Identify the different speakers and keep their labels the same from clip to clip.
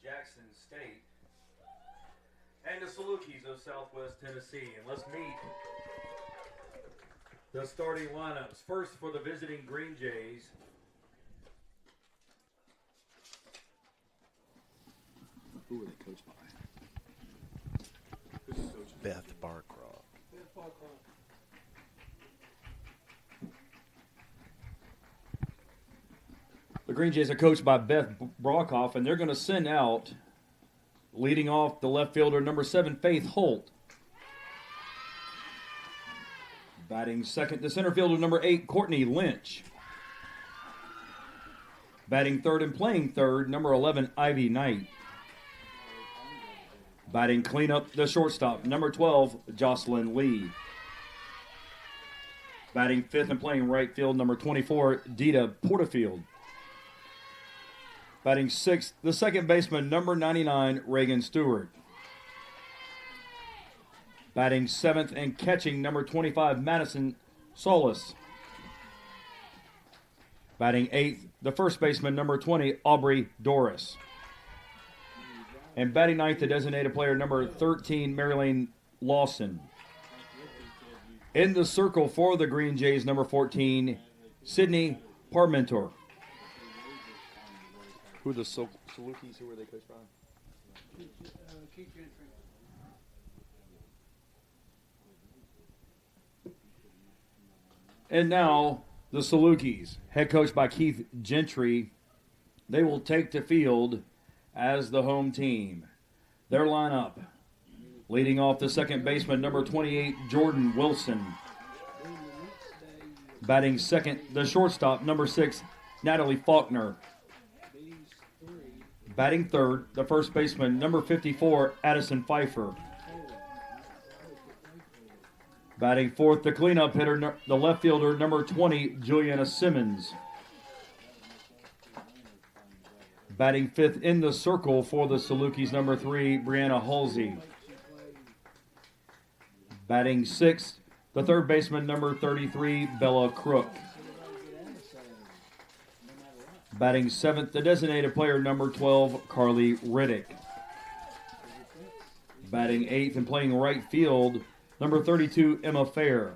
Speaker 1: Jackson State, and the Salukis of Southwest Tennessee. And let's meet the starting lineups. First for the visiting Green Jays.
Speaker 2: Who are they coached by?
Speaker 3: Beth Barcroft.
Speaker 1: The Green Jays are coached by Beth Brockhoff, and they're going to send out, leading off the left fielder, number 7, Faith Holt. Batting second, the center fielder, number 8, Courtney Lynch. Batting third and playing third, number 11, Ivy Knight. Batting cleanup, the shortstop, number 12, Jocelyn Lee. Batting fifth and playing right field, number 24, Dita Porterfield. Batting sixth, the second baseman, number 99, Reagan Stewart. Batting seventh and catching, number 25, Madison Solis. Batting eighth, the first baseman, number 20, Aubrey Doris. And batting ninth, the designated player, number 13, Marilyn Lawson. In the circle for the Green Jays, number 14, Sydney Parmentor.
Speaker 2: Who are the Salukis? Who are they coached by?
Speaker 1: And now, the Salukis, head coached by Keith Gentry. They will take the field as the home team. Their lineup, leading off the second baseman, number 28, Jordan Wilson. Batting second, the shortstop, number 6, Natalie Faulkner. Batting third, the first baseman, number 54, Addison Pfeiffer. Batting fourth, the cleanup hitter, the left fielder, number 20, Juliana Simmons. Batting fifth in the circle for the Salukis, number 3, Brianna Halsey. Batting sixth, the third baseman, number 33, Bella Crook. Batting seventh, the designated player, number 12, Carly Riddick. Batting eighth and playing right field, number 32, Emma Fair.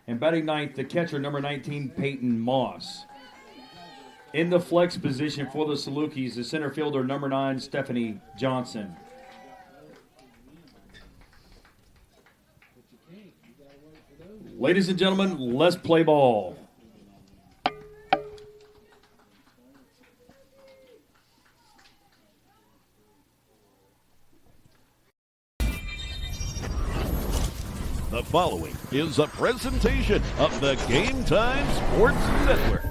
Speaker 1: And batting ninth, the catcher, number 19, Peyton Moss. In the flex position for the Salukis, the center fielder, number 9, Stephanie Johnson. Ladies and gentlemen, let's play ball.
Speaker 3: The following is a presentation of the Game Time Sports Network.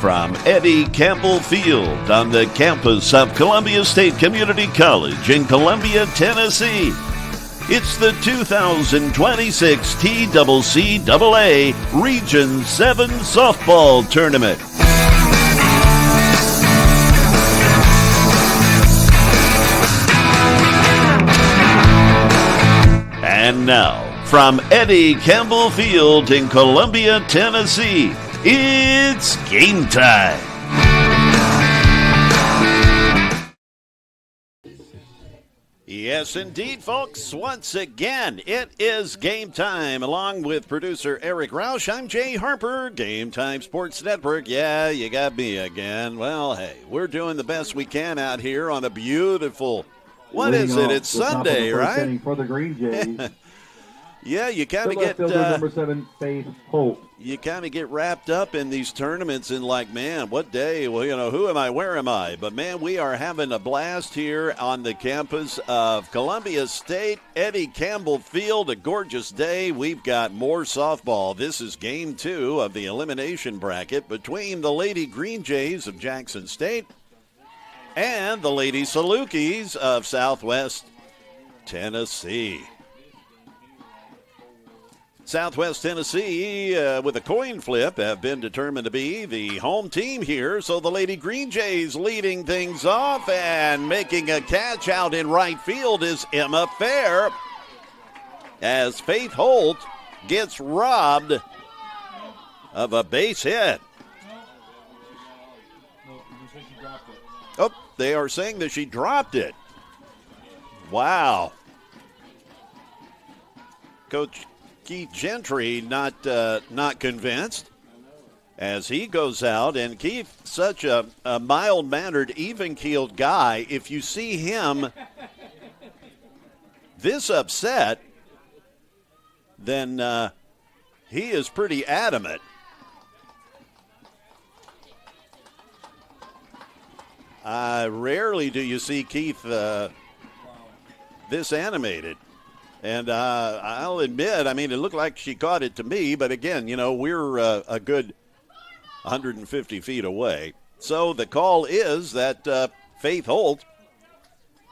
Speaker 3: From Eddie Campbell Field on the campus of Columbia State Community College in Columbia, Tennessee, it's the 2026 TCCAA Region 7 Softball Tournament. And now, from Eddie Campbell Field in Columbia, Tennessee, it's game time. Yes, indeed, folks. Once again, it is game time. Along with producer Eric Roush, I'm Jay Harper, Game Time Sports Network. Yeah, you got me again. Well, hey, we're doing the best we can out here on a beautiful... What is it? It's Sunday, right?
Speaker 1: For the Green Jays.
Speaker 3: Yeah, you kind of get
Speaker 1: number 7, Faith Holt.
Speaker 3: You kind of get wrapped up in these tournaments and like, man, what day? Well, you know, who am I? Where am I? But man, we are having a blast here on the campus of Columbia State, Eddie Campbell Field. A gorgeous day. We've got more softball. This is game 2 of the elimination bracket between the Lady Green Jays of Jackson State and the Lady Salukis of Southwest Tennessee. Southwest Tennessee, with a coin flip, have been determined to be the home team here. So the Lady Green Jays leading things off, and making a catch out in right field is Emma Fair, as Faith Holt gets robbed of a base hit. Oh, they are saying that she dropped it. Wow. Coach Keith Gentry not convinced as he goes out. And Keith, such a mild-mannered, even-keeled guy. If you see him this upset, then he is pretty adamant. Rarely do you see Keith this animated. And I'll admit, I mean, it looked like she caught it to me, but again, you know, we're a good 150 feet away. So the call is that Faith Holt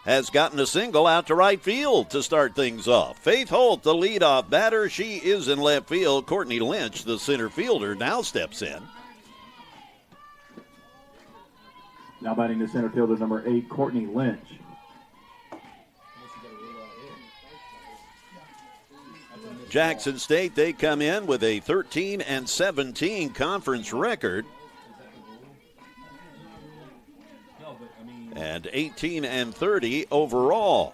Speaker 3: has gotten a single out to right field to start things off. Faith Holt, the leadoff batter. She is in left field. Courtney Lynch, the center fielder, now steps in.
Speaker 4: Now batting the center fielder, number 8, Courtney Lynch.
Speaker 3: Jackson State, they come in with a 13-17 conference record. And 18-30 overall.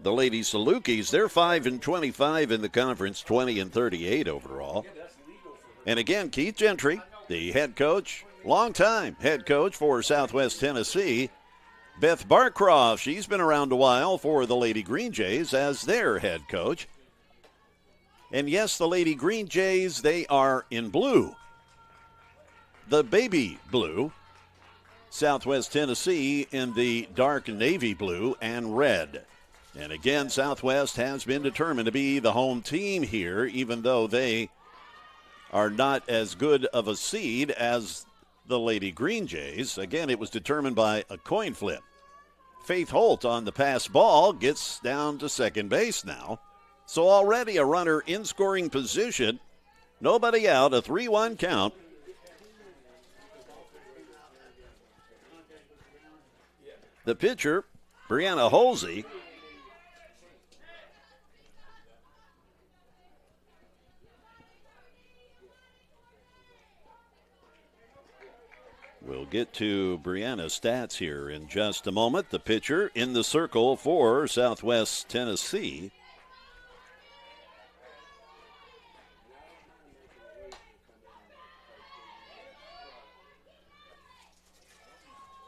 Speaker 3: The Lady Salukis, they're 5-25 in the conference, 20-38 overall. And again, Keith Gentry, the head coach, longtime head coach for Southwest Tennessee. Beth Barcroft, she's been around a while for the Lady Green Jays as their head coach. And yes, the Lady Green Jays, they are in blue. The baby blue. Southwest Tennessee in the dark navy blue and red. And again, Southwest has been determined to be the home team here, even though they are not as good of a seed as the Lady Green Jays. Again, it was determined by a coin flip. Faith Holt on the pass ball gets down to second base now. So already a runner in scoring position. Nobody out, a 3-1 count. The pitcher, Brianna Holsey, we'll get to Brianna's stats here in just a moment. The pitcher in the circle for Southwest Tennessee.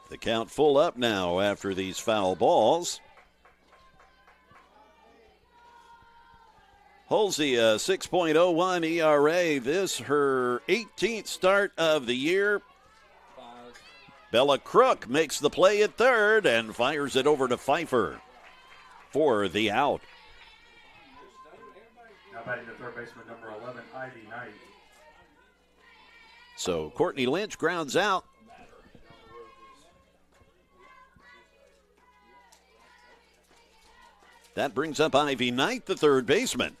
Speaker 3: The count full up now after these foul balls. Holsey, a 6.01 ERA. This her 18th start of the year. Bella Crook makes the play at third and fires it over to Pfeiffer for the out.
Speaker 4: Now batting the third baseman, number 11, Ivy Knight.
Speaker 3: So Courtney Lynch grounds out. That brings up Ivy Knight, the third baseman.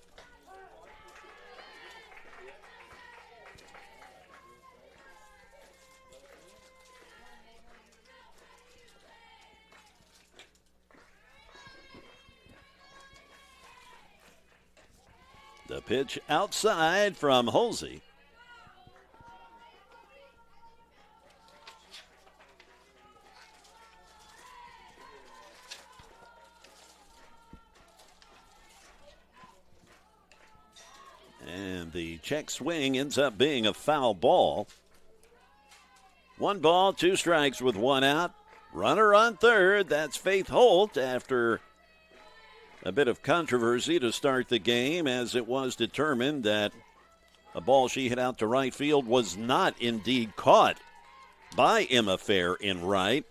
Speaker 3: The pitch outside from Holsey. And the check swing ends up being a foul ball. 1 ball, 2 strikes with 1 out. Runner on third. That's Faith Holt after a bit of controversy to start the game, as it was determined that a ball she hit out to right field was not indeed caught by Emma Fair in right.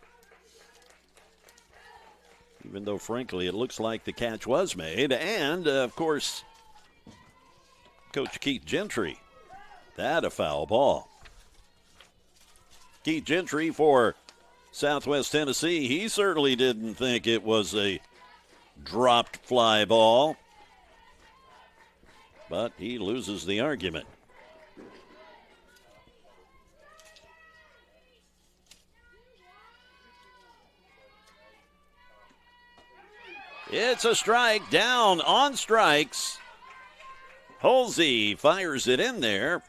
Speaker 3: Even though, frankly, it looks like the catch was made. And, of course, Coach Keith Gentry, that a foul ball. Keith Gentry for Southwest Tennessee, he certainly didn't think it was a dropped fly ball, but he loses the argument. It's a strike, down on strikes. Halsey fires it in there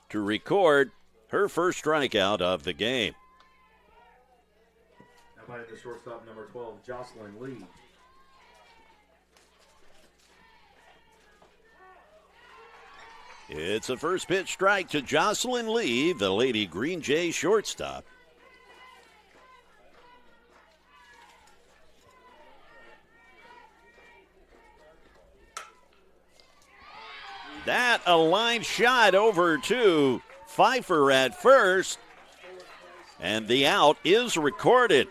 Speaker 3: to record her first strikeout of the game.
Speaker 1: Now batting the shortstop, number 12, Jocelyn Lee.
Speaker 3: It's a first pitch strike to Jocelyn Lee, the Lady Green Jay shortstop. That a line shot over to Pfeiffer at first, and the out is recorded.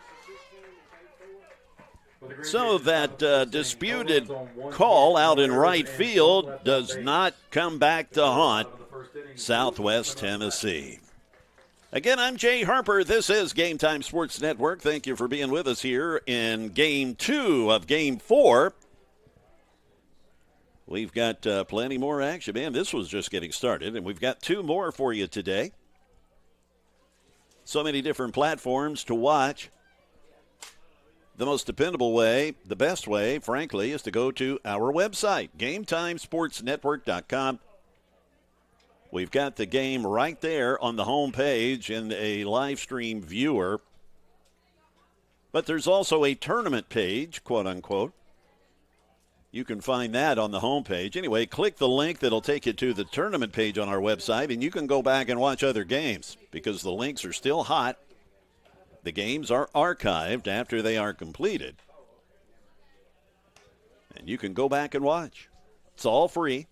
Speaker 3: So that disputed call out in right field does not come back to haunt Southwest Tennessee. Again, I'm Jay Harper. This is Game Time Sports Network. Thank you for being with us here in Game 2 of Game 4. We've got plenty more action. Man, this was just getting started, and we've got 2 more for you today. So many different platforms to watch. The most dependable way, the best way, frankly, is to go to our website, GameTimeSportsNetwork.com. We've got the game right there on the home page in a live stream viewer. But there's also a tournament page, quote unquote. You can find that on the home page. Anyway, click the link that'll take you to the tournament page on our website, and you can go back and watch other games because the links are still hot. The games are archived after they are completed. And you can go back and watch. It's all free.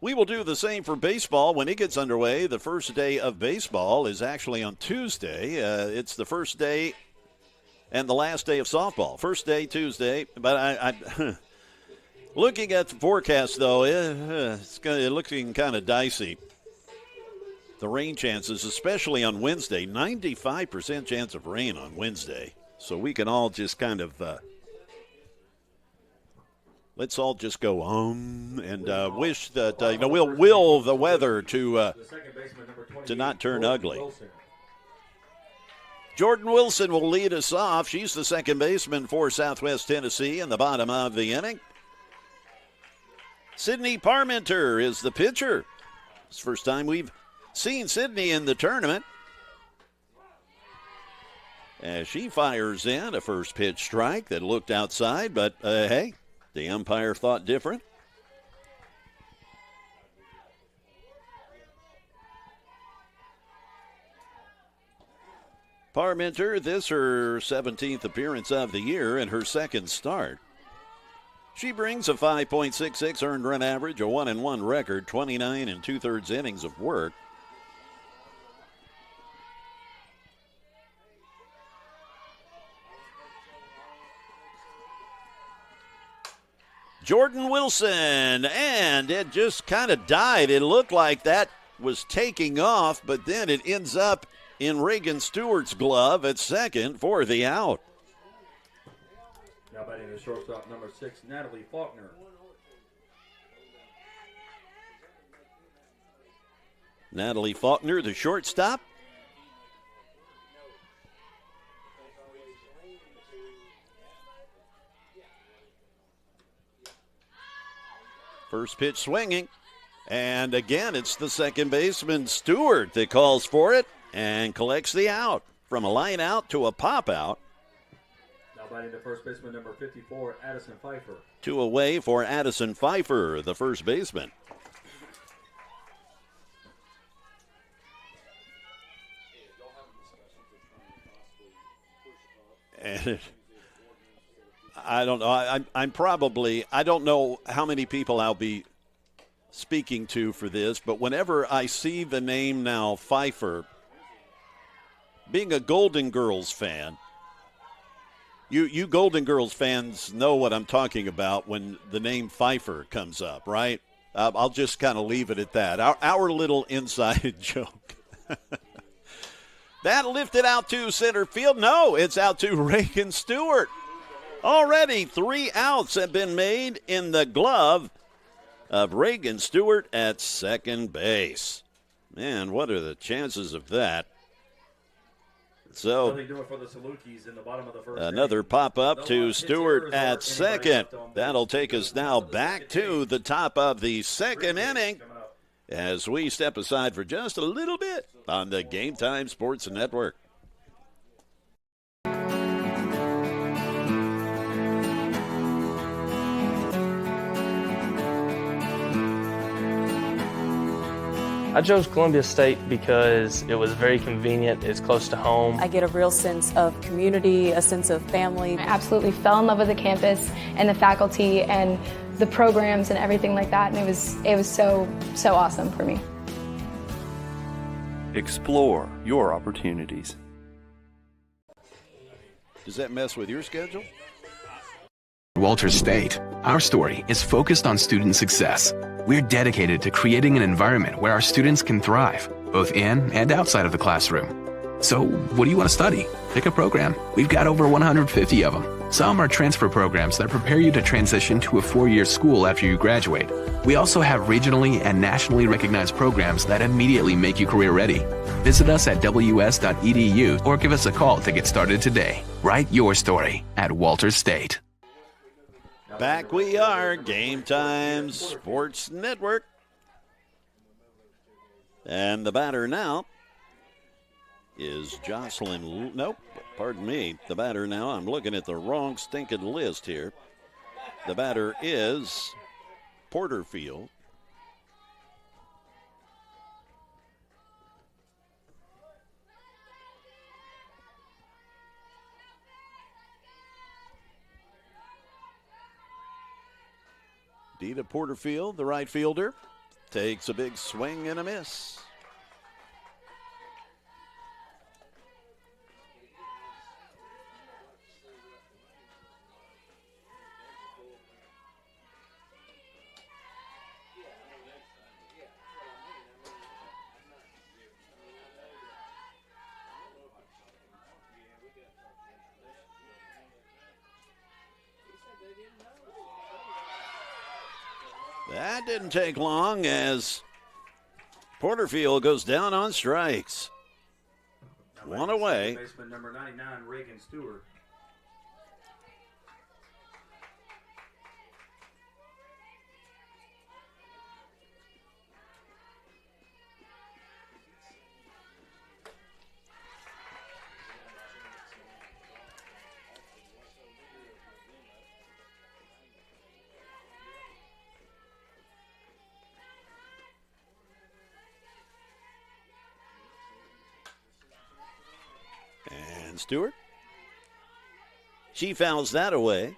Speaker 3: We will do the same for baseball when it gets underway. The first day of baseball is actually on Tuesday. It's the first day and the last day of softball. First day, Tuesday. But I looking at the forecast, though, it's looking kind of dicey. The rain chances, especially on Wednesday, 95% chance of rain on Wednesday. So we can all just kind of, let's all just go and wish that, we'll will the weather to not turn ugly. Jordan Wilson will lead us off. She's the second baseman for Southwest Tennessee in the bottom of the inning. Sydney Parmenter is the pitcher. It's the first time we've seen Sydney in the tournament. As she fires in a first pitch strike that looked outside, but hey, the umpire thought different. Parmenter, this her 17th appearance of the year and her second start. She brings a 5.66 earned run average, a 1-1 record, 29 2/3 innings of work. Jordan Wilson, and it just kind of died. It looked like that was taking off, but then it ends up in Reagan Stewart's glove at second for the out.
Speaker 1: Now batting the shortstop, number 6, Natalie Faulkner.
Speaker 3: Natalie Faulkner, the shortstop. First pitch swinging. And again, it's the second baseman, Stewart, that calls for it and collects the out. From a line out to a pop out.
Speaker 1: Now batting the first baseman, number 54, Addison Pfeiffer.
Speaker 3: 2 away for Addison Pfeiffer, the first baseman. And I don't know. I don't know how many people I'll be speaking to for this, but whenever I see the name now Pfeiffer, being a Golden Girls fan, you Golden Girls fans know what I'm talking about when the name Pfeiffer comes up, right? I'll just kind of leave it at that. Our little inside joke. That lifted out to center field. No, it's out to Reagan Stewart. Already 3 outs have been made in the glove of Reagan Stewart at second base. Man, what are the chances of that? So
Speaker 1: Nothing doing for the Salukis in the bottom of the first
Speaker 3: another
Speaker 1: inning.
Speaker 3: pop-up
Speaker 1: No
Speaker 3: to
Speaker 1: hits,
Speaker 3: Stewart
Speaker 1: errors, or
Speaker 3: at
Speaker 1: anybody
Speaker 3: second.
Speaker 1: left on base.
Speaker 3: That'll take us now back to the top of the second inning
Speaker 1: Coming up.
Speaker 3: as we step aside for just a little bit on the Game Time Sports Network.
Speaker 5: I chose Columbia State because it was very convenient, it's close to home.
Speaker 6: I get a real sense of community, a sense of family.
Speaker 7: I absolutely fell in love with the campus and the faculty and the programs and everything like that, and it was so awesome for me.
Speaker 8: Explore your opportunities.
Speaker 3: Does that mess with your schedule?
Speaker 9: Walters State, our story is focused on student success. We're dedicated to creating an environment where our students can thrive, both in and outside of the classroom. So, what do you want to study? Pick a program. We've got over 150 of them. Some are transfer programs that prepare you to transition to a 4-year school after you graduate. We also have regionally and nationally recognized programs that immediately make you career ready. Visit us at ws.edu or give us a call to get started today. Write your story at Walters State.
Speaker 3: Back we are, Game Time Sports Network. And the batter now is Jocelyn. Nope, pardon me. The batter now, I'm looking at the wrong stinking list here. The batter is Porterfield. Dita Porterfield, the right fielder, takes a big swing and a miss. That didn't take long as Porterfield goes down on strikes. One away.
Speaker 1: Baseman number 99, Reagan Stewart.
Speaker 3: And Stewart. She fouls that away.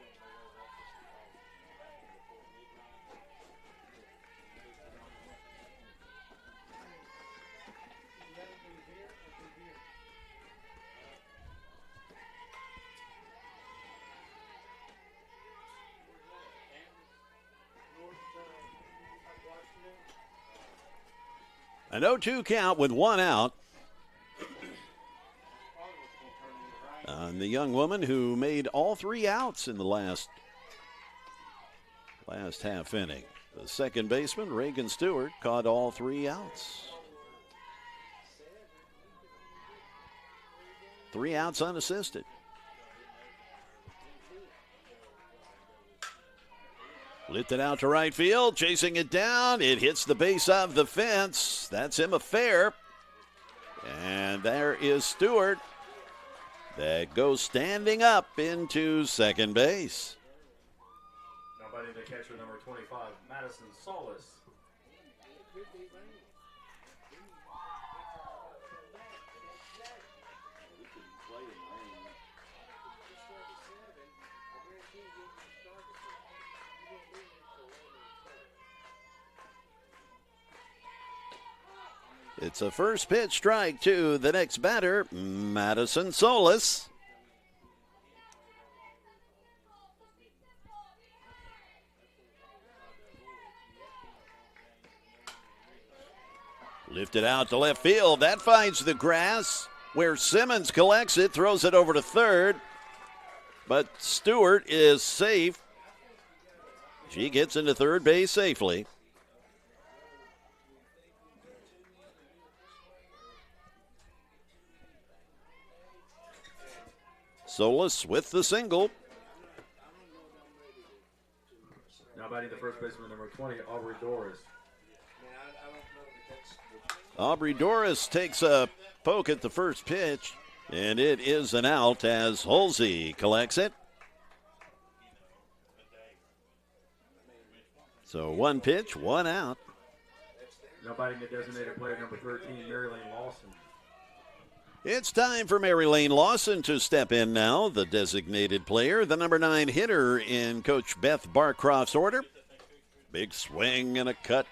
Speaker 3: An 0-2 count with one out. And the young woman who made all three outs in the last half inning. The second baseman, Reagan Stewart, caught all three outs. 3 outs unassisted. Lifted out to right field, chasing it down. It hits the base of the fence. That's Emma Fair. And there is Stewart. That goes standing up into second base.
Speaker 1: Nobody to catcher number 25, Madison Solis.
Speaker 3: It's a first pitch strike to the next batter, Madison Solis. Lifted out to left field. That finds the grass where Simmons collects it, throws it over to third. But Stewart is safe. She gets into third base safely. Solis with the single.
Speaker 1: Now batting the first baseman, number 20, Aubrey Doris.
Speaker 3: Aubrey Doris takes a poke at the first pitch, and it is an out as Halsey collects it. So one pitch, one out.
Speaker 1: Now batting the designated player, number 13, Marilyn Lawson.
Speaker 3: It's time for Mary Lane Lawson to step in now, the designated player, the number 9 hitter in Coach Beth Barcroft's order. Big swing and a cut.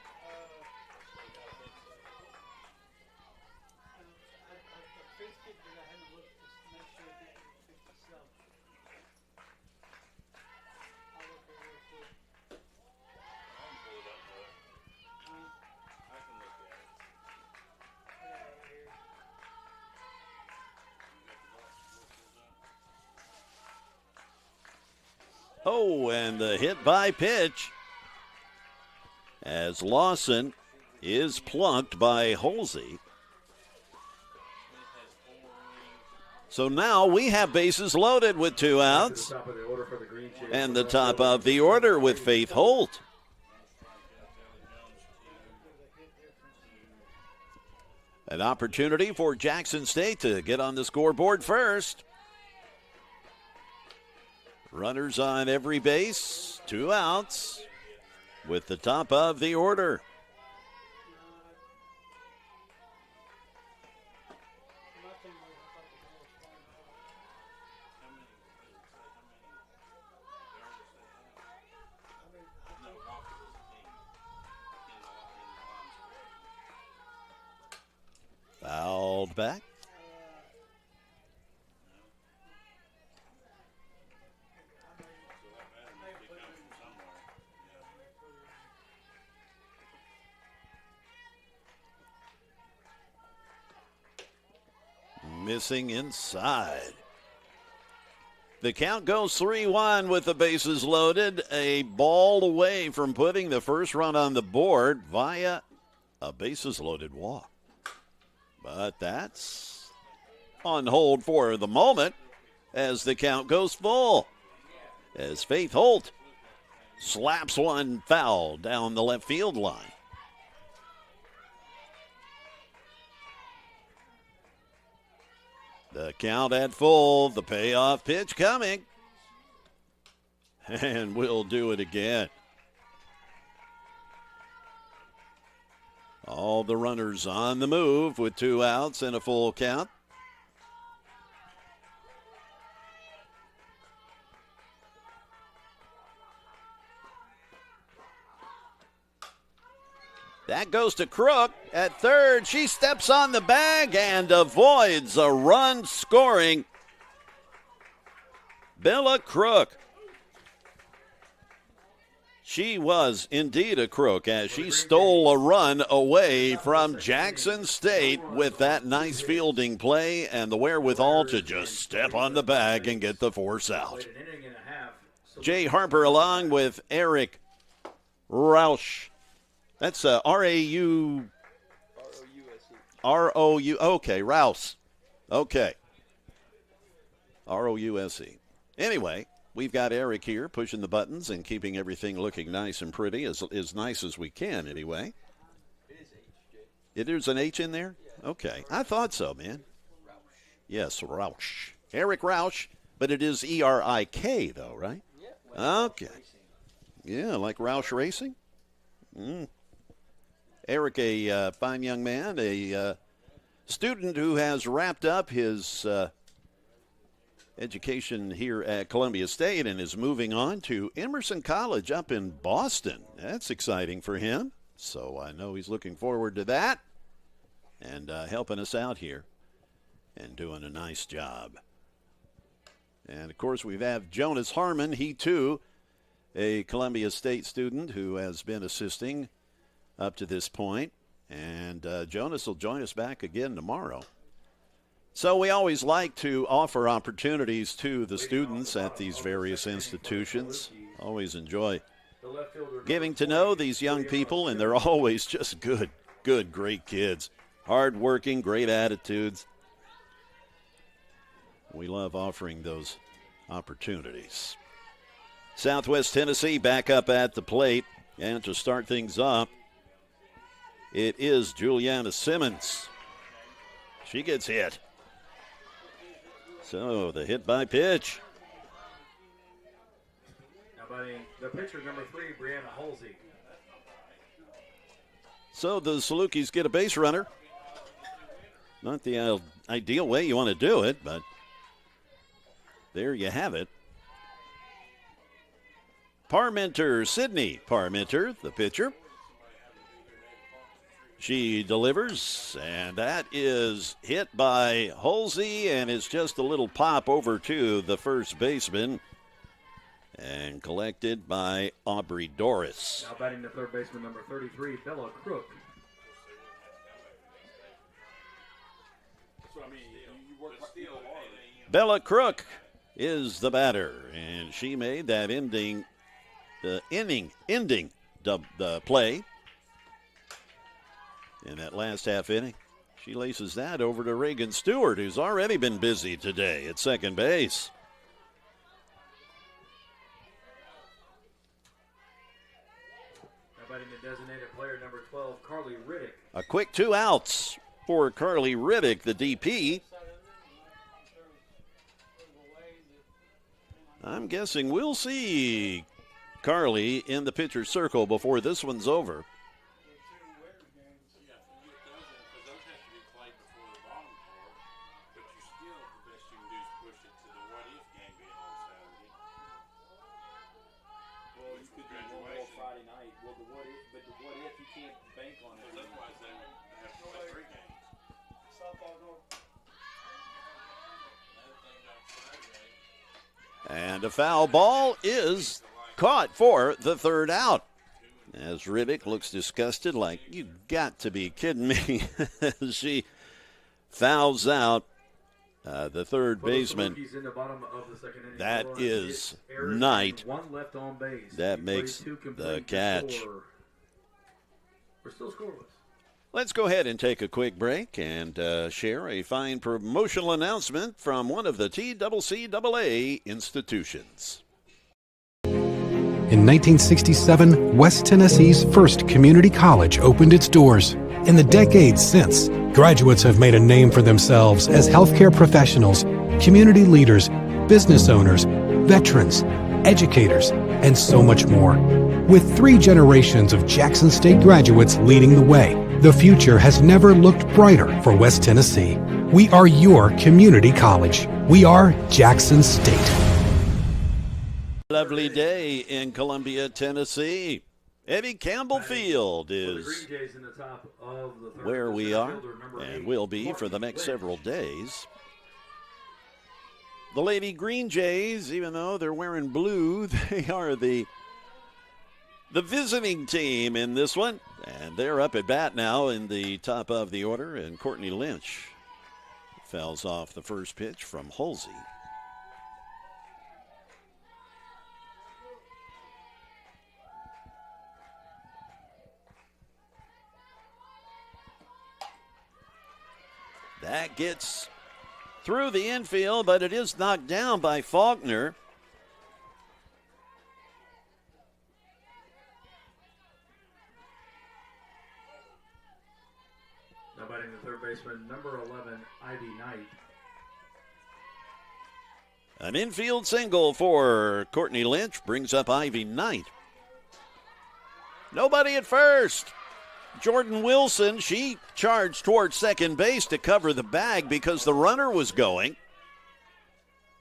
Speaker 3: Oh, and the hit by pitch as Lawson is plunked by Halsey. So now we have bases loaded with 2 outs. And the top of the order with Faith Holt. An opportunity for Jackson State to get on the scoreboard first. Runners on every base, 2 outs with the top of the order. Fouled back. Missing inside. The count goes 3-1 with the bases loaded. A ball away from putting the first run on the board via a bases loaded walk. But that's on hold for the moment as the count goes full. As Faith Holt slaps one foul down the left field line. The count at full, the payoff pitch coming. And we'll do it again. All the runners on the move with 2 outs and a full count. That goes to Crook at third. She steps on the bag and avoids a run scoring Bella Crook. She was indeed a crook as she stole a run away from Jackson State with that nice fielding play and the wherewithal to just step on the bag and get the force out. Jay Harper along with Eric Roush. That's R-A-U. R-O-U. Okay, Rouse. Okay. R-O-U-S-E. Anyway, we've got Eric here pushing the buttons and keeping everything looking nice and pretty, as nice as we can anyway. It is an H in there? Okay. I thought so, man. Yes, Roush. Eric Roush, but it is E-R-I-K, though, right? Okay. Yeah, like Roush Racing? Eric, a fine young man, a student who has wrapped up his education here at Columbia State and is moving on to Emerson College up in Boston. That's exciting for him. So I know he's looking forward to that and helping us out here and doing a nice job. And, of course, we have Jonas Harmon. He, too, a Columbia State student who has been assisting up to this point. And Jonas will join us back again tomorrow. So we always like to offer opportunities to the students at these various institutions. Always enjoy getting to know these young people, and they're always just good, great kids. Hard-working, great attitudes. We love offering those opportunities. Southwest Tennessee back up at the plate. And to start things off, it is Juliana Simmons. She gets hit. So the hit by pitch.
Speaker 1: Now batting the pitcher, number 3, Brianna Halsey.
Speaker 3: So the Salukis get a base runner. Not the ideal way you want to do it, but there you have it. Parmenter, Sydney Parmenter, the pitcher. She delivers, and that is hit by Halsey, and it's just a little pop over to the first baseman, and collected by Aubrey Doris.
Speaker 1: Now batting the third baseman, number 33, Bella Crook.
Speaker 3: Bella Crook is the batter, and she made that ending the play in that last half inning. She laces that over to Reagan Stewart, who's already been busy today at second base.
Speaker 1: Now batting the designated player, number 12, Carly Riddick.
Speaker 3: A quick 2 outs for Carly Riddick, the DP. I'm guessing we'll see Carly in the pitcher's circle before this one's over. And a foul ball is caught for the third out. As Riddick looks disgusted, like, you got to be kidding me. She fouls out the third baseman. That is Knight. That makes the catch.
Speaker 1: We're still scoreless.
Speaker 3: Let's go ahead and take a quick break and share a fine promotional announcement from one of the TCCAA institutions.
Speaker 10: In 1967, West Tennessee's first community college opened its doors. In the decades since, graduates have made a name for themselves as healthcare professionals, community leaders, business owners, veterans, educators, and so much more. With 3 generations of Jackson State graduates leading the way, the future has never looked brighter for West Tennessee. We are your community college. We are Jackson State.
Speaker 3: Lovely day in Columbia, Tennessee. Eddie Campbell Field is where we are and will be for the next several days. The Lady Green Jays, even though they're wearing blue, they are the visiting team in this one. And they're up at bat now in the top of the order. And Courtney Lynch fouls off the first pitch from Halsey. That gets through the infield, but it is knocked down by Faulkner.
Speaker 1: Now batting the third baseman, number 11, Ivy Knight.
Speaker 3: An infield single for Courtney Lynch brings up Ivy Knight. Nobody at first. Jordan Wilson, she charged towards second base to cover the bag because the runner was going.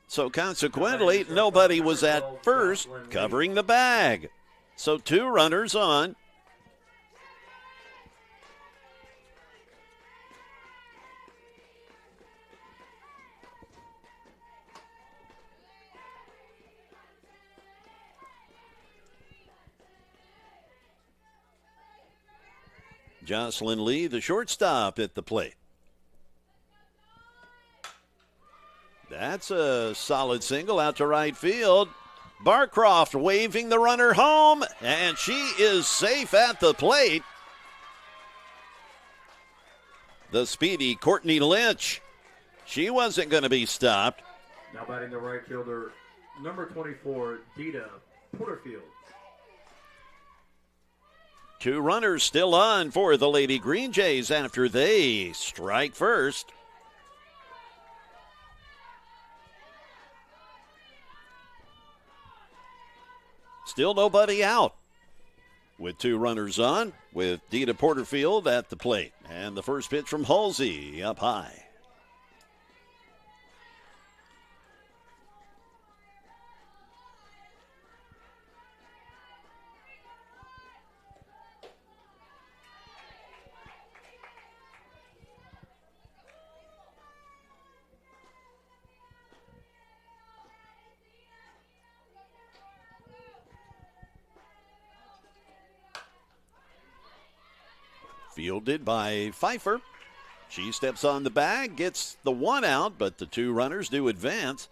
Speaker 3: So consequently, nobody was at first covering the bag. So 2 runners on. Jocelyn Lee, the shortstop, at the plate. That's a solid single out to right field. Barcroft waving the runner home, and she is safe at the plate. The speedy Courtney Lynch. She wasn't going to be stopped.
Speaker 1: Now batting the right fielder, number 24, Dita Porterfield.
Speaker 3: 2 runners still on for the Lady Green Jays after they strike first. Still nobody out. With 2 runners on, with Dita Porterfield at the plate. And the first pitch from Halsey up high. Fielded by Pfeiffer. She steps on the bag, gets the 1 out, but the 2 runners do advance.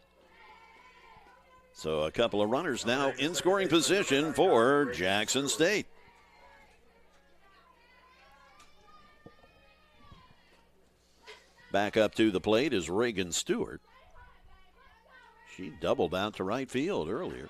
Speaker 3: So a couple of runners now in scoring position for Jackson State. Back up to the plate is Reagan Stewart. She doubled out to right field earlier.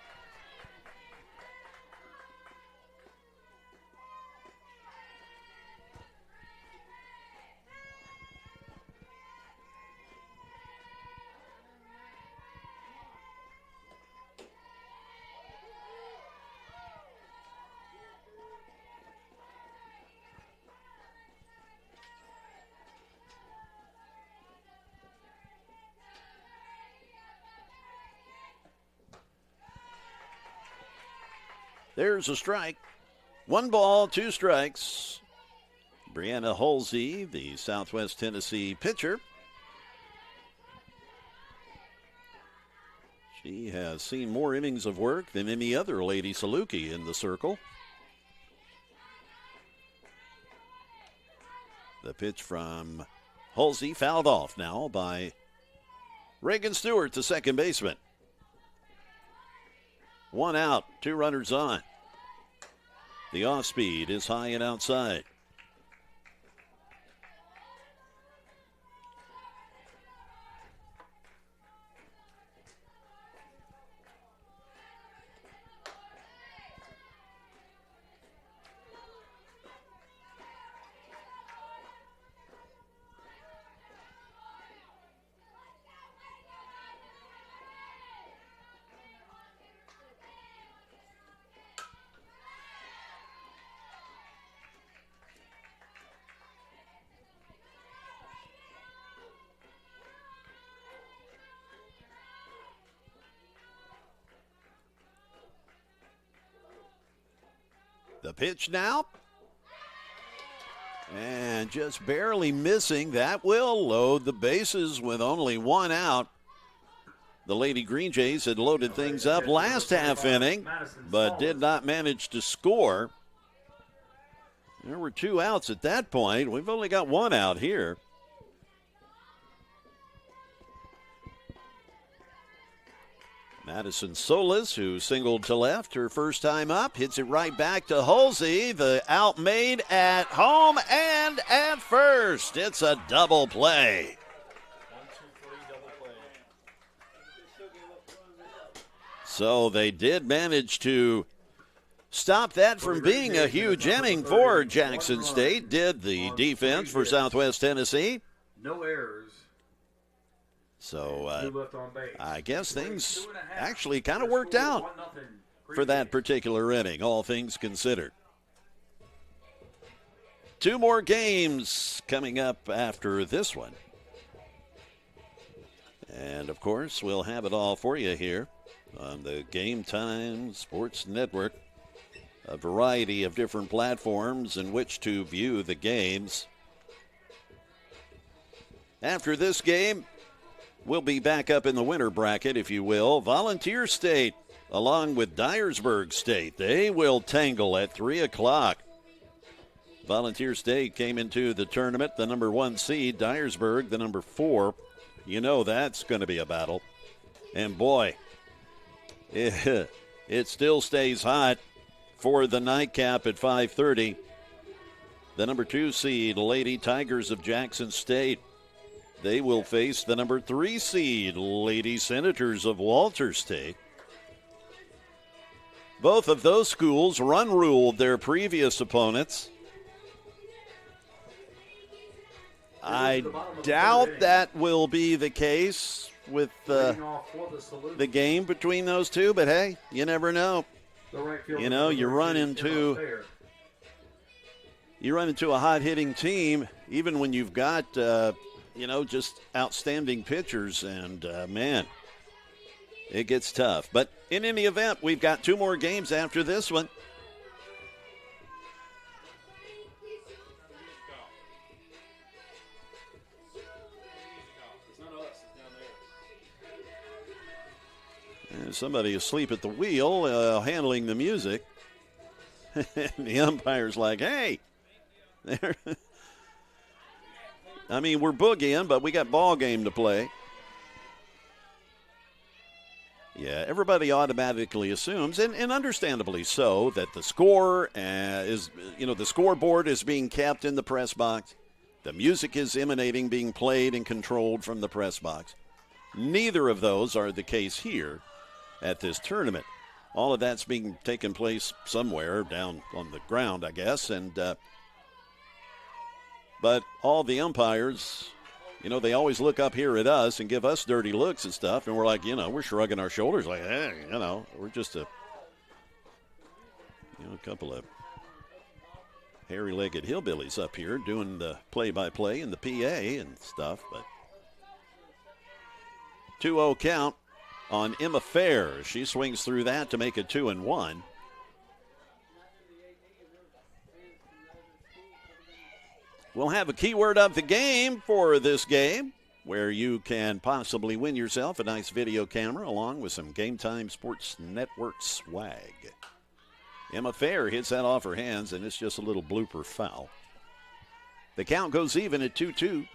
Speaker 3: There's a strike. 1 ball, 2 strikes. Brianna Halsey, the Southwest Tennessee pitcher. She has seen more innings of work than any other Lady Saluki in the circle. The pitch from Halsey fouled off now by Reagan Stewart, the second baseman. 1 out, 2 runners on. The off speed is high and outside. The pitch now. And just barely missing. That will load the bases with only 1 out. The Lady Green Jays had loaded things up last half inning, but did not manage to score. There were 2 outs at that point. We've only got 1 out here. Madison Solis, who singled to left her first time up, hits it right back to Halsey. The out made at home and at first. It's a double play.
Speaker 2: 1, 2, 3, double play.
Speaker 3: So they did manage to stop that from being a huge inning for Jackson State. Did the defense for Southwest Tennessee.
Speaker 1: No errors.
Speaker 3: So I guess things actually kind of worked out for that particular inning, all things considered. 2 more games coming up after this one. And, of course, we'll have it all for you here on the Game Time Sports Network. A variety of different platforms in which to view the games. After this game, we'll be back up in the winter bracket, if you will. Volunteer State, along with Dyersburg State. They will tangle at 3 o'clock. Volunteer State came into the tournament, the number 1 seed. Dyersburg, the number 4. You know that's going to be a battle. And, boy, it still stays hot for the nightcap at 5:30. The number 2 seed, Lady Tigers of Jackson State. They will face the number 3 seed, Lady Senators of Walters State. Both of those schools run-ruled their previous opponents. I doubt that will be the case with the game between those two, but hey, you never know. You know, you run into a hot-hitting team, even when you've got, just outstanding pitchers, and, man, it gets tough. But in any event, we've got 2 more games after this one. And somebody asleep at the wheel, handling the music. The umpire's like, hey. I mean, we're boogieing, but we got ball game to play. Yeah, everybody automatically assumes, and understandably so, that the score the scoreboard is being kept in the press box. The music is emanating, being played and controlled from the press box. Neither of those are the case here at this tournament. All of that's being taken place somewhere down on the ground, I guess, but all the umpires, they always look up here at us and give us dirty looks and stuff, and we're like, we're shrugging our shoulders like, hey, we're just a couple of hairy-legged hillbillies up here doing the play-by-play and the PA and stuff. But 2-0 count on Emma Fair. She swings through that to make it 2-1. We'll have a keyword of the game for this game, where you can possibly win yourself a nice video camera along with some Game Time Sports Network swag. Emma Fair hits that off her hands, and it's just a little blooper foul. The count goes even at 2-2.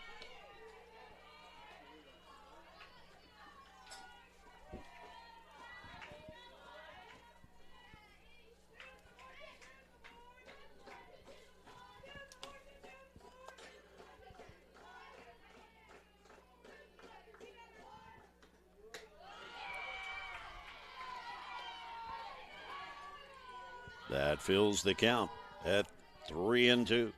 Speaker 3: That fills the count at 3-2.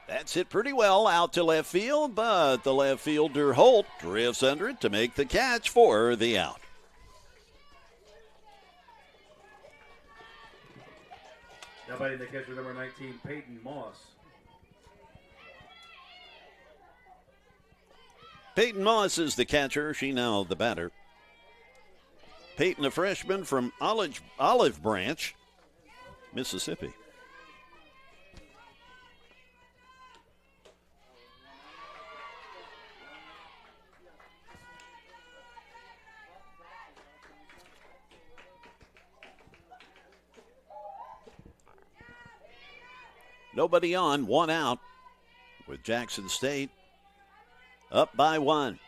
Speaker 3: That's hit pretty well out to left field, but the left fielder Holt drifts under it to make the catch for the out.
Speaker 1: Now batting the catcher, number 19, Peyton Moss.
Speaker 3: Peyton Moss is the catcher. She now the batter. Peyton, a freshman from Olive Branch, Mississippi. Nobody on, 1 out with Jackson State up by 1.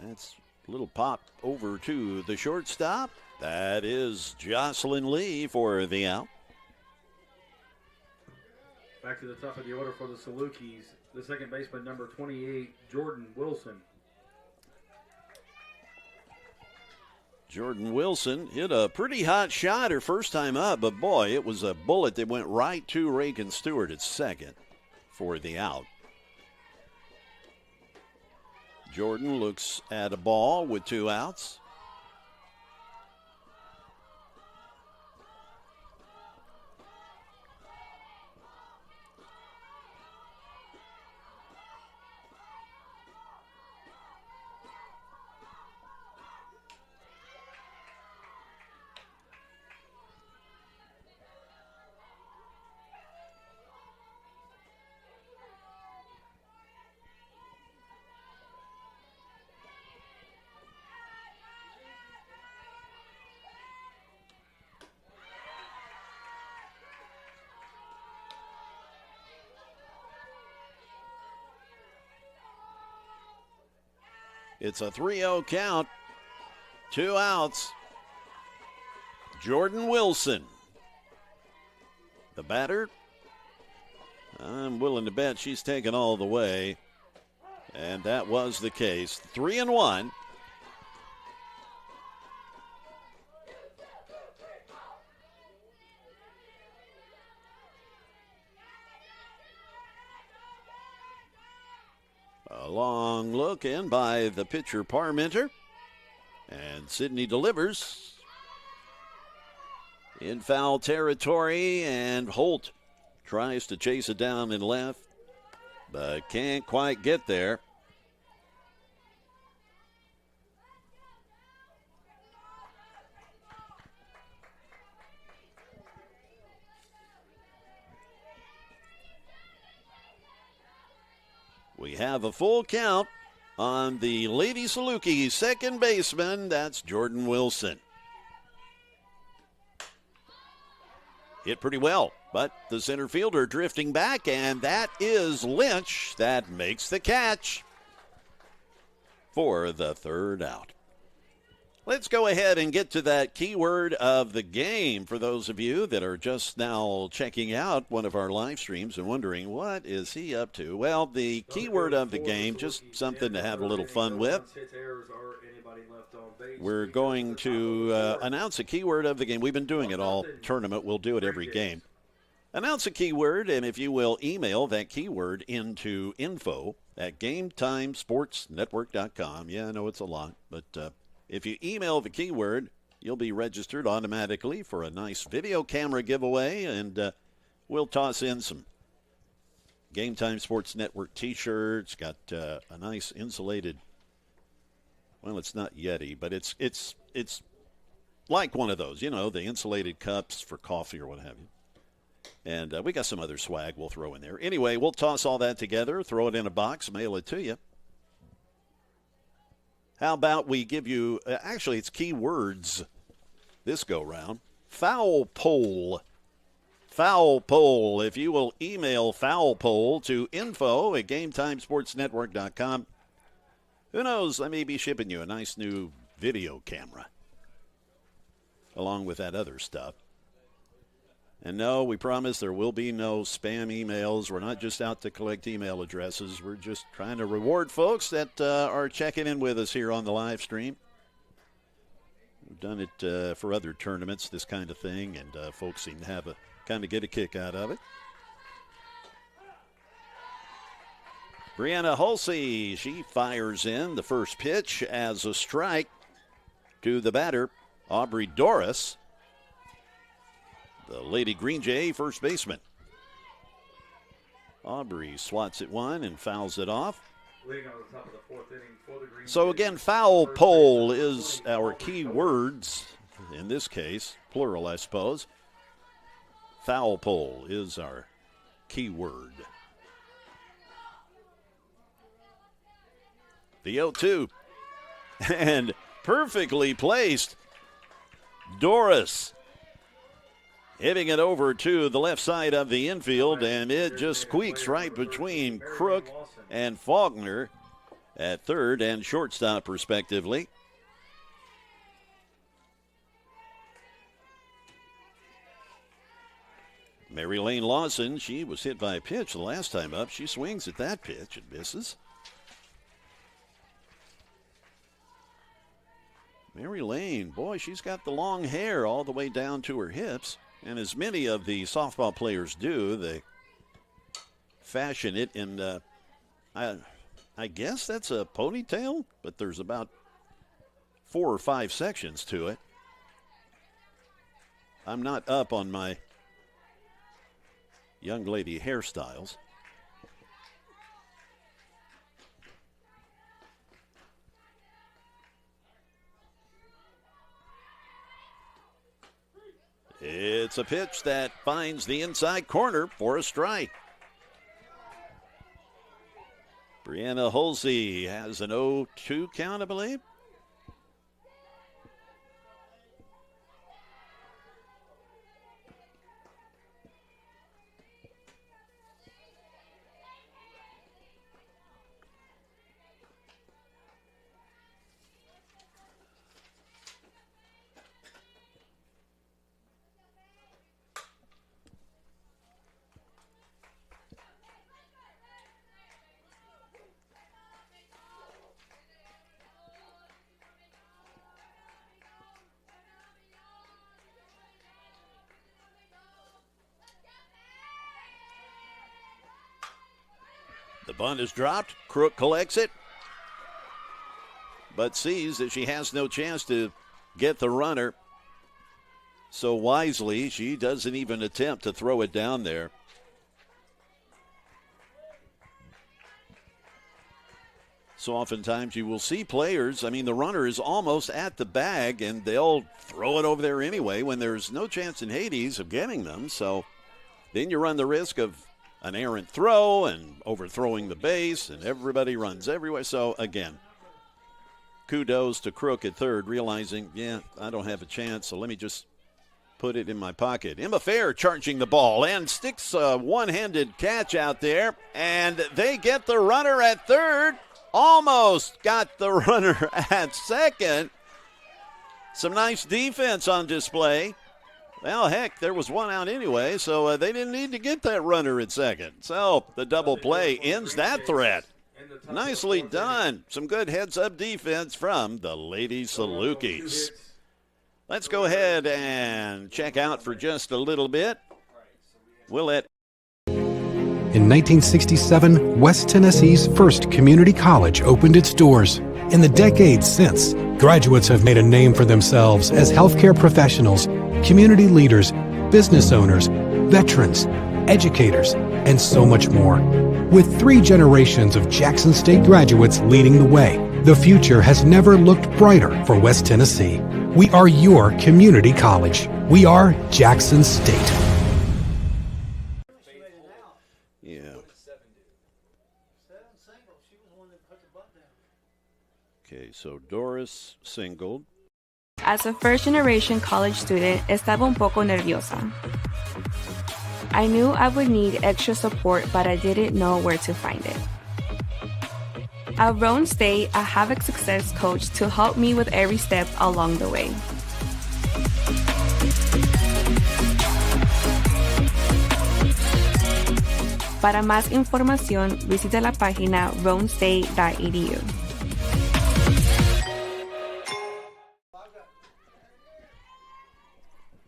Speaker 3: That's a little pop over to the shortstop. That is Jocelyn Lee for the out.
Speaker 1: Back to the top of the order for the Salukis, the second baseman, number 28, Jordan Wilson.
Speaker 3: Jordan Wilson hit a pretty hot shot her first time up, but boy, it was a bullet that went right to Reagan Stewart at second for the out. Jordan looks at a ball with 2 outs. It's a 3-0 count. 2 outs. Jordan Wilson, the batter. I'm willing to bet she's taken all the way. And that was the case. 3-1. A long look in by the pitcher Parmenter. And Sydney delivers in foul territory, and Holt tries to chase it down in left, but can't quite get there. We have a full count on the Lady Saluki second baseman. That's Jordan Wilson. Hit pretty well, but the center fielder drifting back, and that is Lynch that makes the catch for the third out. Let's go ahead and get to that keyword of the game for those of you that are just now checking out one of our live streams and wondering, what is he up to? Well, the keyword of the game, just something to have a little fun with. We're going to announce a keyword of the game. We've been doing it all tournament. We'll do it every game. Announce a keyword, and if you will, email that keyword into info@gametimesportsnetwork.com. Yeah, I know it's a lot, but if you email the keyword, you'll be registered automatically for a nice video camera giveaway, and we'll toss in some Game Time Sports Network T-shirts. Got a nice insulated, well, it's not Yeti, but it's like one of those, you know, the insulated cups for coffee or what have you. And we got some other swag we'll throw in there. Anyway, we'll toss all that together, throw it in a box, mail it to you. How about we give you, actually, it's keywords this go-round. Foul pole. Foul pole. If you will email foul pole to info@gametimesportsnetwork.com, who knows, I may be shipping you a nice new video camera along with that other stuff. And no, we promise there will be no spam emails. We're not just out to collect email addresses. We're just trying to reward folks that are checking in with us here on the live stream. We've done it for other tournaments, this kind of thing, and folks seem to kind of get a kick out of it. Brianna Hulsey, she fires in the first pitch as a strike to the batter, Aubrey Doris, the Lady Green Jay first baseman. Aubrey swats at one and fouls it off. So again, foul pole is our key words. In this case, plural, I suppose. Foul pole is our key word. The 0-2. And perfectly placed. Doris hitting it over to the left side of the infield, and it just squeaks right between Crook and Faulkner at third and shortstop, respectively. Mary Lane Lawson, she was hit by a pitch the last time up. She swings at that pitch and misses. Mary Lane, boy, she's got the long hair all the way down to her hips. And as many of the softball players do, they fashion it in, I guess that's a ponytail, but there's about 4 or 5 sections to it. I'm not up on my young lady hairstyles. It's a pitch that finds the inside corner for a strike. Brianna Hulsey has an 0-2 count, I believe. The bunt is dropped. Crook collects it, but sees that she has no chance to get the runner. So wisely, she doesn't even attempt to throw it down there. So oftentimes you will see players, the runner is almost at the bag, and they'll throw it over there anyway when there's no chance in Hades of getting them. So then you run the risk of an errant throw and overthrowing the base, and everybody runs everywhere. So again, kudos to Crook at third, realizing, I don't have a chance, so let me just put it in my pocket. Emma Fair charging the ball and sticks a one-handed catch out there, and they get the runner at third. Almost got the runner at second. Some nice defense on display. Well, heck, there was one out anyway, so they didn't need to get that runner at second. So the double play ends that threat. Nicely done. Some good heads-up defense from the Lady Salukis. Let's go ahead and check out for just a little bit. We'll let
Speaker 10: In 1967, West Tennessee's first community college opened its doors. In the decades since, graduates have made a name for themselves as healthcare professionals, community leaders, business owners, veterans, educators, and so much more. With 3 generations of Jackson State graduates leading the way, the future has never looked brighter for West Tennessee. We are your community college. We are Jackson State.
Speaker 3: Okay, so Doris singled.
Speaker 11: As a first-generation college student, estaba un poco nerviosa. I knew I would need extra support, but I didn't know where to find it. At Roan State, I have a success coach to help me with every step along the way. Para más información, visita la página roanstate.edu.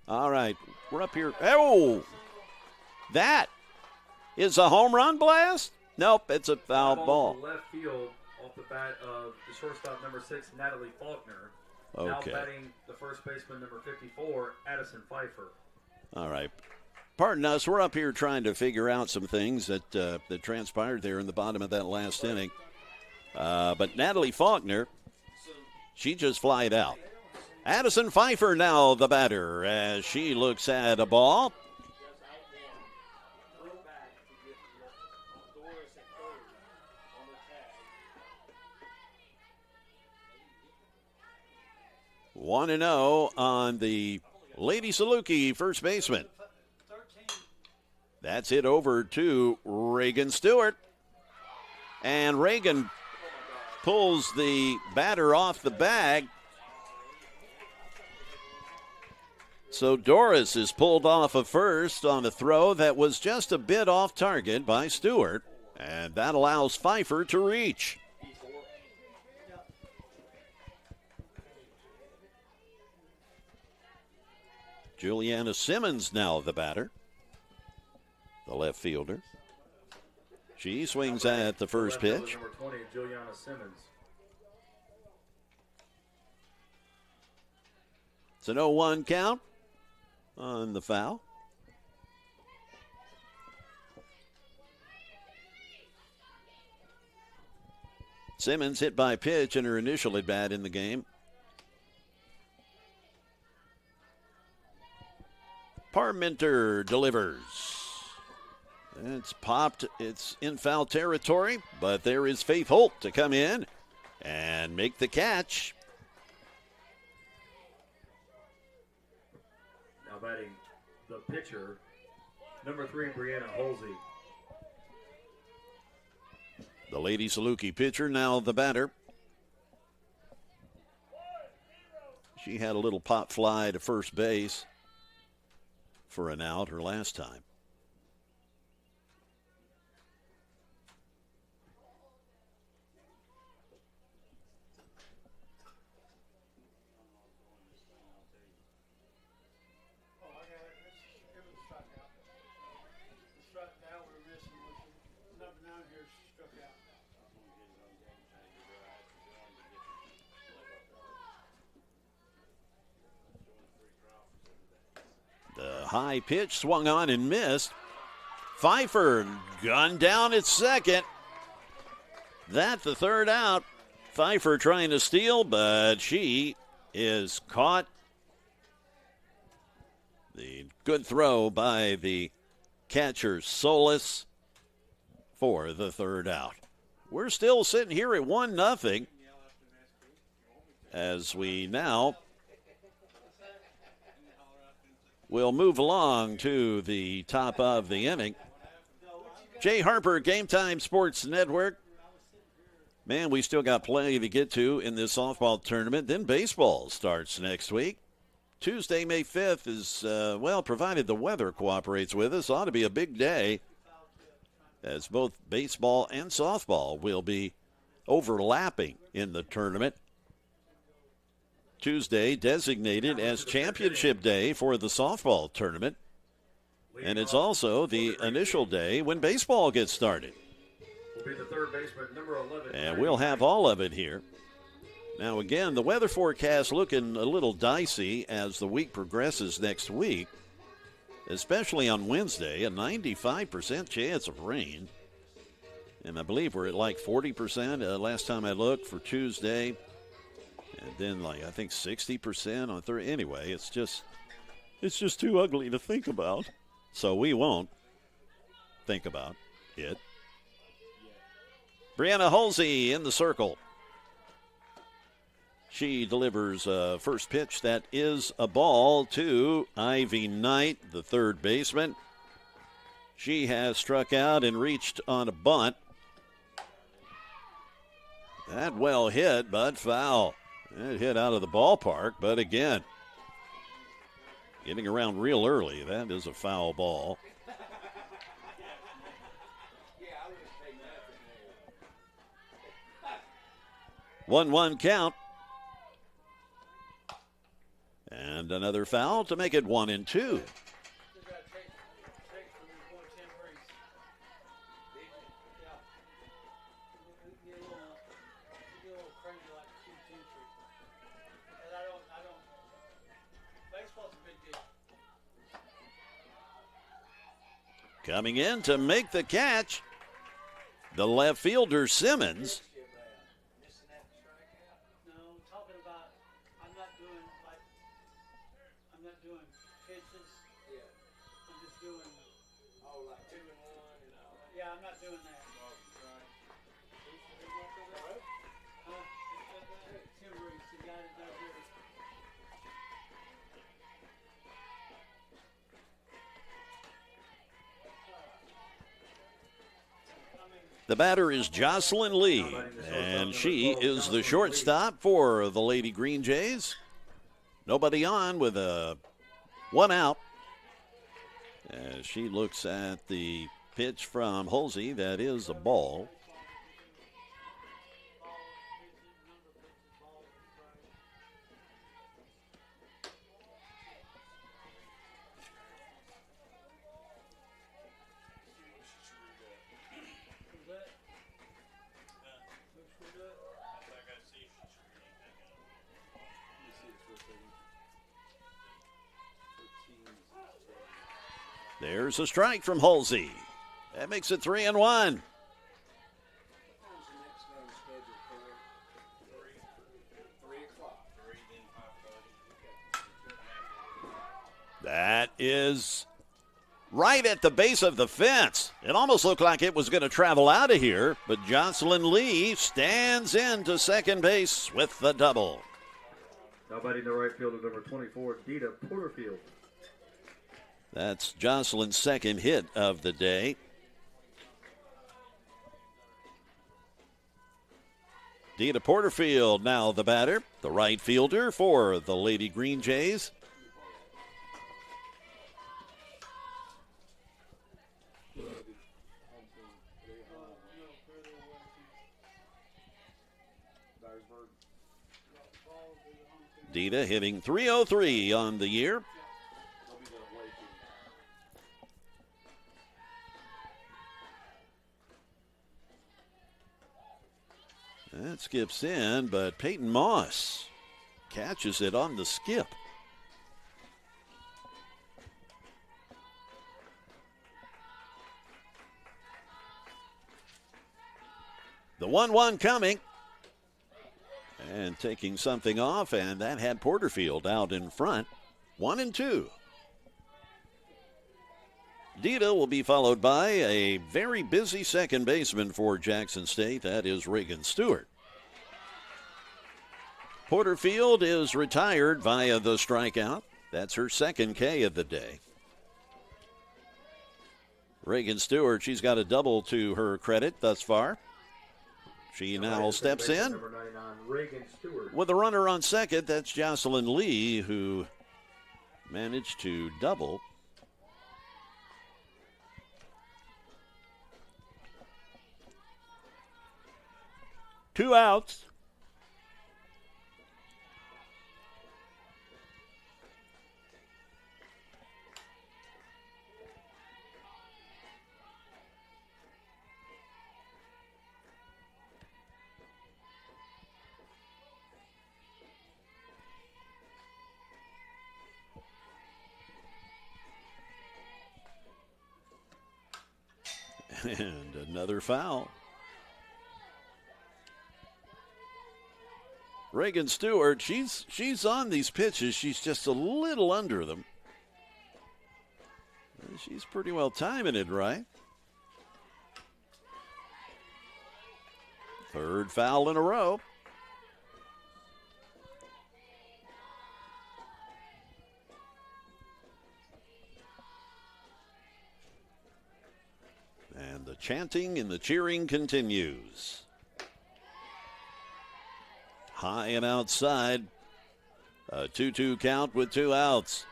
Speaker 3: All right, we're up here. Oh, that is a home run blast? Nope, it's a foul ball.
Speaker 1: Left field off the bat of the shortstop number 6, Natalie Faulkner.
Speaker 3: Okay.
Speaker 1: Now batting the first baseman number 54, Addison Pfeiffer.
Speaker 3: All right. Pardon us, we're up here trying to figure out some things that transpired there in the bottom of that last inning. But Natalie Faulkner, she just flied out. Addison Pfeiffer now the batter as she looks at a ball. One and 0 on the Lady Saluki first baseman. That's it over to Reagan Stewart. And Reagan pulls the batter off the bag. So Doris is pulled off of first on a throw that was just a bit off target by Stewart. And that allows Pfeiffer to reach. Juliana Simmons now the batter. The left fielder. She swings at the first pitch.
Speaker 1: Number 20, Juliana Simmons.
Speaker 3: It's an 0-1 count on the foul. Simmons hit by pitch in her initial at bat in the game. Parmenter delivers. It's popped. It's in foul territory, but there is Faith Holt to come in and make the catch.
Speaker 1: Now batting the pitcher, number 3, Brianna Holsey.
Speaker 3: The Lady Saluki pitcher, now the batter. She had a little pop fly to first base for an out her last time. The high pitch swung on and missed. Pfeiffer gunned down at second. That the third out. Pfeiffer trying to steal, but she is caught. The good throw by the catcher Solis for the third out. We're still sitting here at 1-0 as we now will move along to the top of the inning. Jay Harper, Game Time Sports Network. Man, we still got plenty to get to in this softball tournament. Then baseball starts next week. Tuesday, May 5th is, provided the weather cooperates with us, ought to be a big day, as both baseball and softball will be overlapping in the tournament. Tuesday designated as championship day for the softball tournament, and it's also the initial day when baseball gets started.
Speaker 1: Will be the third baseman, number 11.
Speaker 3: And we'll have all of it here. Now, again, the weather forecast looking a little dicey as the week progresses next week, especially on Wednesday, a 95% chance of rain. And I believe we're at like 40% last time I looked for Tuesday. And then, I think 60% on Thursday. Anyway, it's just too ugly to think about. So we won't think about it. Brianna Halsey in the circle. She delivers a first pitch that is a ball to Ivy Knight, the third baseman. She has struck out and reached on a bunt. That well hit, but foul. It hit out of the ballpark, but again, getting around real early. That is a foul ball. 1-1 count. And another foul to make it 1-2. Coming in to make the catch, the left fielder Simmons. The batter is Jocelyn Lee, and she is the shortstop for the Lady Green Jays. Nobody on with a 1 out. As she looks at the pitch from Halsey, that is a ball. There's a strike from Halsey. That makes it 3-1. That is right at the base of the fence. It almost looked like it was going to travel out of here, but Jocelyn Lee stands into second base with the double.
Speaker 1: Now batting the right fielder, number 24, Dita Porterfield.
Speaker 3: That's Jocelyn's second hit of the day. Dita Porterfield now the batter, the right fielder for the Lady Green Jays. Dita hitting .303 on the year. That skips in, but Peyton Moss catches it on the skip. The 1-1 coming. And taking something off, and that had Porterfield out in front. 1-2. Dita will be followed by a very busy second baseman for Jackson State. That is Reagan Stewart. Porterfield is retired via the strikeout. That's her second K of the day. Reagan Stewart, she's got a double to her credit thus far. She now steps in with a runner on second. That's Jocelyn Lee, who managed to double. Two outs. And another foul. Reagan Stewart, she's on these pitches. She's just a little under them. She's pretty well timing it right. Third foul in a row. And the chanting and the cheering continues. High and outside. A 2-2 count with 2 outs.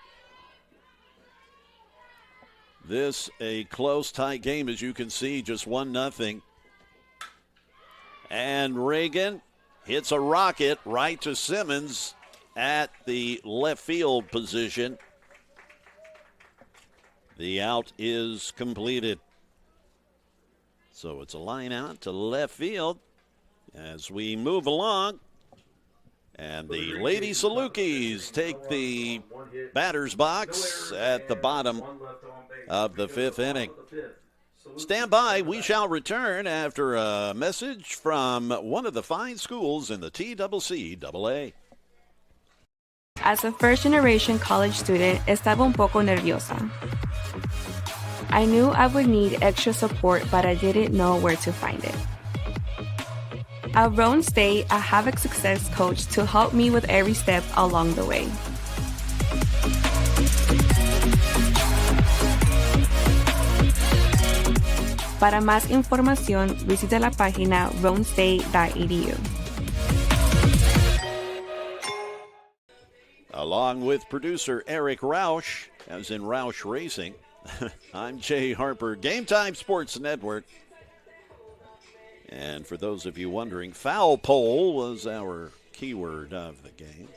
Speaker 3: This a close, tight game, as you can see, just 1-0. And Reagan hits a rocket right to Simmons at the left field position. The out is completed. So it's a line out to left field as we move along. And the Lady Salukis take the batter's box at the bottom of the 5th inning. Stand by. We shall return after a message from one of the fine schools in the TCCAA.
Speaker 11: As a first-generation college student, estaba un poco nerviosa. I knew I would need extra support, but I didn't know where to find it. At Roan State, I have a success coach to help me with every step along the way. Para más información, visita la página roanstate.edu.
Speaker 3: Along with producer Eric Roush, as in Roush Racing, I'm Jay Harper, Game Time Sports Network. And for those of you wondering, foul pole was our keyword of the game.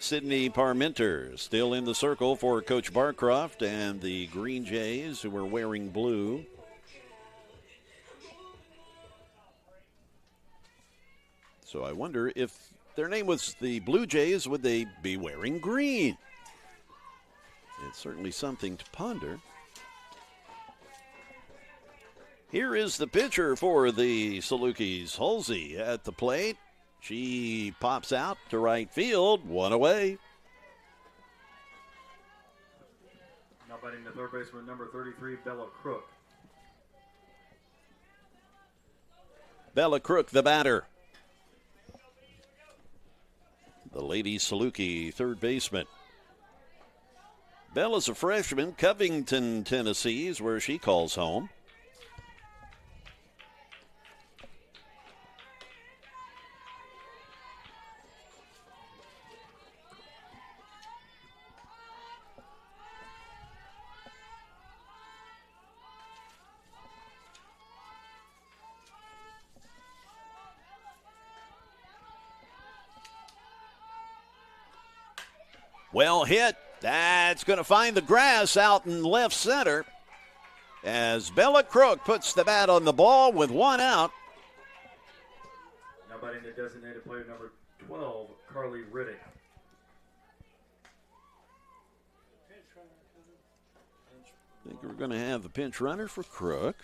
Speaker 3: Sydney Parmenter still in the circle for Coach Barcroft and the Green Jays, who are wearing blue. So I wonder if their name was the Blue Jays, would they be wearing green? It's certainly something to ponder. Here is the pitcher for the Salukis, Halsey at the plate. She pops out to right field, 1 away.
Speaker 1: Now batting the third baseman, number 33, Bella Crook.
Speaker 3: Bella Crook, the batter. The Lady Saluki, third baseman. Bella's a freshman, Covington, Tennessee is where she calls home. Well hit. That's going to find the grass out in left center. as Bella Crook puts the bat on the ball with one out.
Speaker 1: Now batting the designated player number 12, Carly Riddick.
Speaker 3: I think we're going to have the pinch runner for Crook.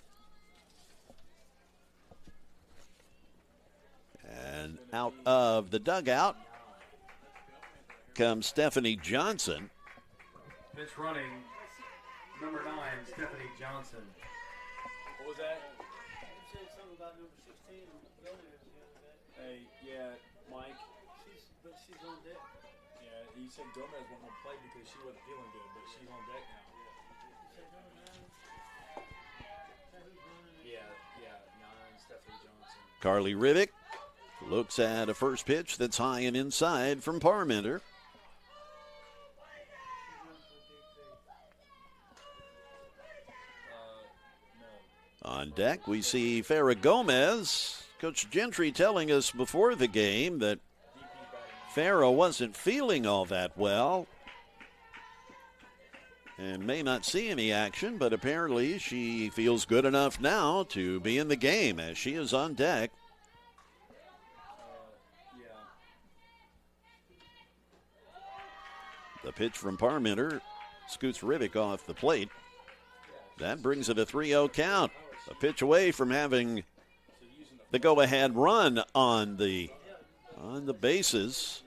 Speaker 3: And out of the dugout comes Stephanie Johnson.
Speaker 1: Pinch running, number 9, Stephanie Johnson.
Speaker 2: What was that? You said something about number 16. Hey, yeah, Mike. But she's on deck. Yeah, he said Gomez wasn't going to play because she wasn't feeling good, but she's on deck now. Yeah, 9, Stephanie Johnson.
Speaker 3: Carly Riddick looks at a first pitch that's high and inside from Parmenter. On deck, we see Farrah Gomez. Coach Gentry telling us before the game that Farrah wasn't feeling all that well and may not see any action, but apparently she feels good enough now to be in the game as she is on deck. The pitch from Parmenter scoots Riddick off the plate. That brings it a 3-0 count. A pitch away from having the go-ahead run on the bases.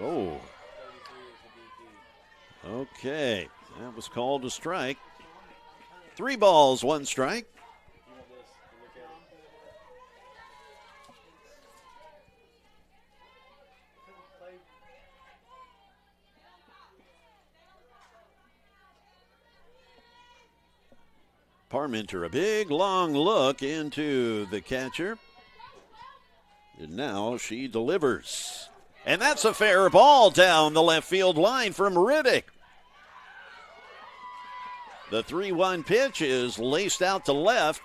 Speaker 3: Oh. Okay. That was called a strike. 3 balls, 1 strike. Parmenter, a big, long look into the catcher. And now she delivers. And that's a fair ball down the left field line from Riddick. The 3-1 pitch is laced out to left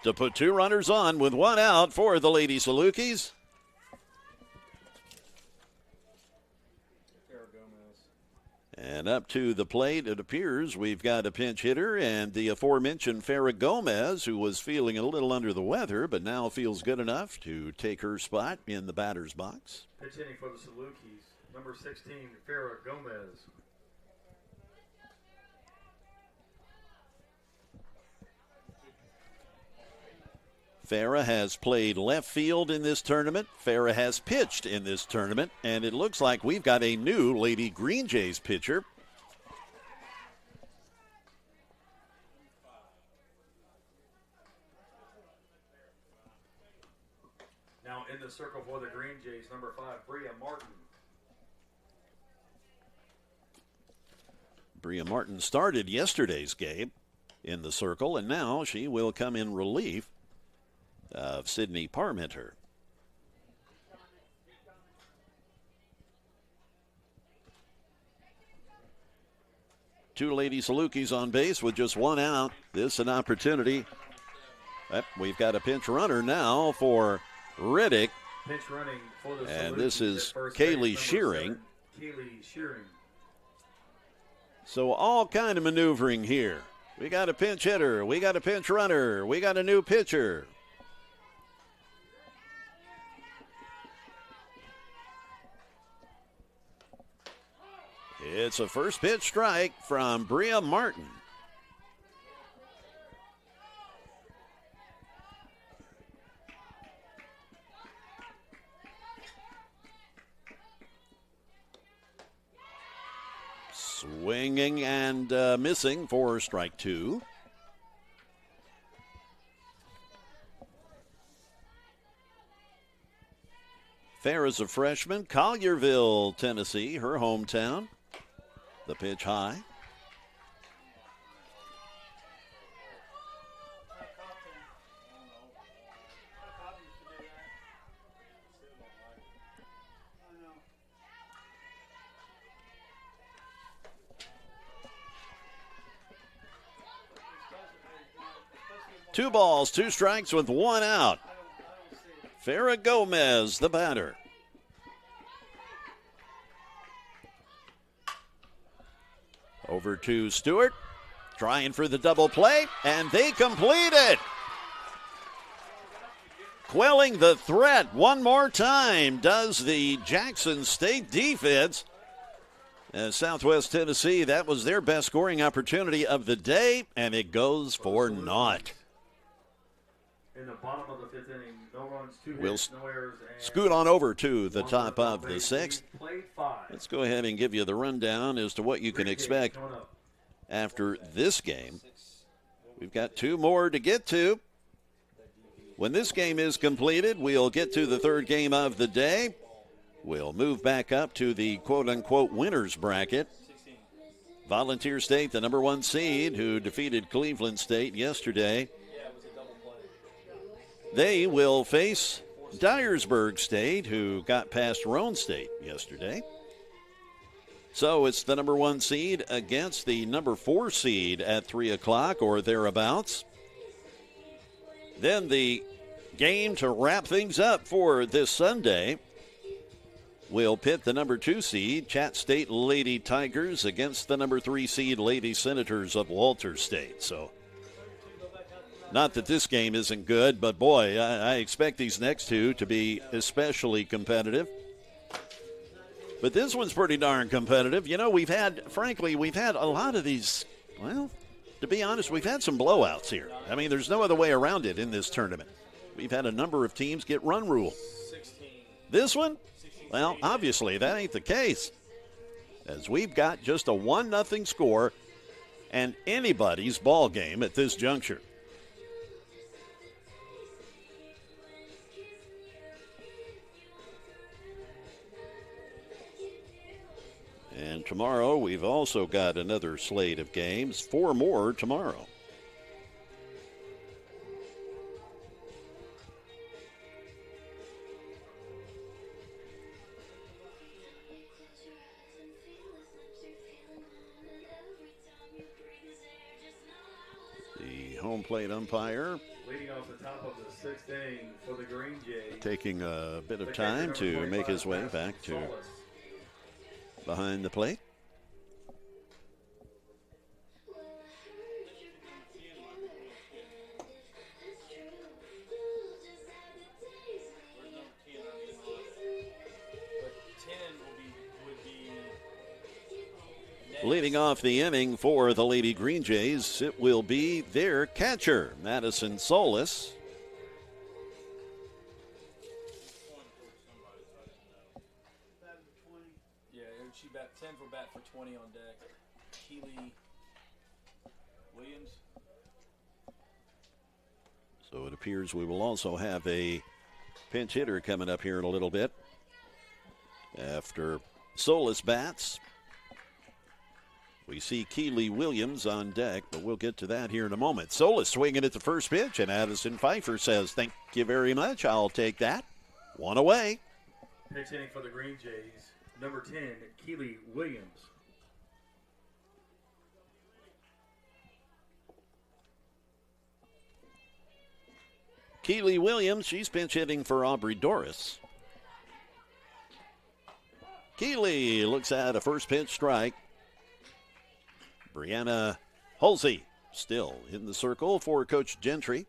Speaker 3: to put 2 runners on with 1 out for the Lady Salukis. And up to the plate, it appears we've got a pinch hitter and the aforementioned Farrah Gomez, who was feeling a little under the weather, but now feels good enough to take her spot in the batter's box.
Speaker 1: Pitch hitting for the Salukis, number 16, Farrah Gomez.
Speaker 3: Farrah has played left field in this tournament. Farrah has pitched in this tournament. And it looks like we've got a new Lady Green Jays pitcher.
Speaker 1: Now in the circle for the Green Jays, number 5, Bria Martin.
Speaker 3: Bria Martin started yesterday's game in the circle, and now she will come in relief of Sydney Parmenter. Two Lady Salukis on base with just 1 out. This an opportunity. We've got a pinch runner now for Riddick.
Speaker 1: Pinch running for the
Speaker 3: and
Speaker 1: Salukis
Speaker 3: this is
Speaker 1: Kaylee
Speaker 3: Kaylee Shearing.
Speaker 1: Shearing.
Speaker 3: So all kind of maneuvering here. We got a pinch hitter. We got a pinch runner. We got a new pitcher. It's a first pitch strike from Bria Martin. Swinging and missing for strike 2. Farrah's a freshman, Collierville, Tennessee, her hometown. The pitch high. Two balls, 2 strikes with 1 out. Farrah Gomez, the batter. Over to Stewart, trying for the double play, and they complete it. Quelling the threat one more time does the Jackson State defense. As Southwest Tennessee, that was their best scoring opportunity of the day, and it goes for naught.
Speaker 1: In the bottom of the fifth inning, no runs, 2 hits,
Speaker 3: We'll
Speaker 1: no errors, and
Speaker 3: scoot on over to the top of the sixth.
Speaker 1: played 5.
Speaker 3: Let's go ahead and give you the rundown as to what you can expect after this game. We've got 2 more to get to. When this game is completed, we'll get to the third game of the day. We'll move back up to the quote-unquote winners bracket. Volunteer State, the number 1 seed, who defeated Cleveland State yesterday. They will face Dyersburg State, who got past Roane State yesterday. So it's the number 1 seed against the number 4 seed at 3 o'clock or thereabouts. Then the game to wrap things up for this Sunday will pit the number 2 seed, Chat State Lady Tigers, against the number 3 seed Lady Senators of Walters State. So not that this game isn't good, but boy, I expect these next 2 to be especially competitive. But this one's pretty darn competitive. You know, we've had a lot of these, well, to be honest, we've had some blowouts here. I mean, there's no other way around it in this tournament. We've had a number of teams get run rule. This one, well, obviously that ain't the case, as we've got just a 1-0 score and anybody's ball game at this juncture. And tomorrow, we've also got another slate of games, 4 more tomorrow. The home plate umpire
Speaker 1: Leading off the top of the 6th inning for the Green Jays.
Speaker 3: taking a bit of time to make his way back to behind the plate. Leading off the inning for the Lady Green Jays, it will be their catcher, Madison Solis.
Speaker 2: She bat 10 for bat for 20 on deck. Keely Williams.
Speaker 3: So it appears we will also have a pinch hitter coming up here in a little bit. After Solis bats, we see Keely Williams on deck, but we'll get to that here in a moment. Solis swinging at the first pitch, and Addison Pfeiffer says, "Thank you very much. I'll take that." 1 away.
Speaker 1: Pitch hitting for the Green Jays, number 10, Keely Williams.
Speaker 3: Keely Williams, she's pinch hitting for Aubrey Doris. Keely looks at a first pitch strike. Brianna Halsey still in the circle for Coach Gentry.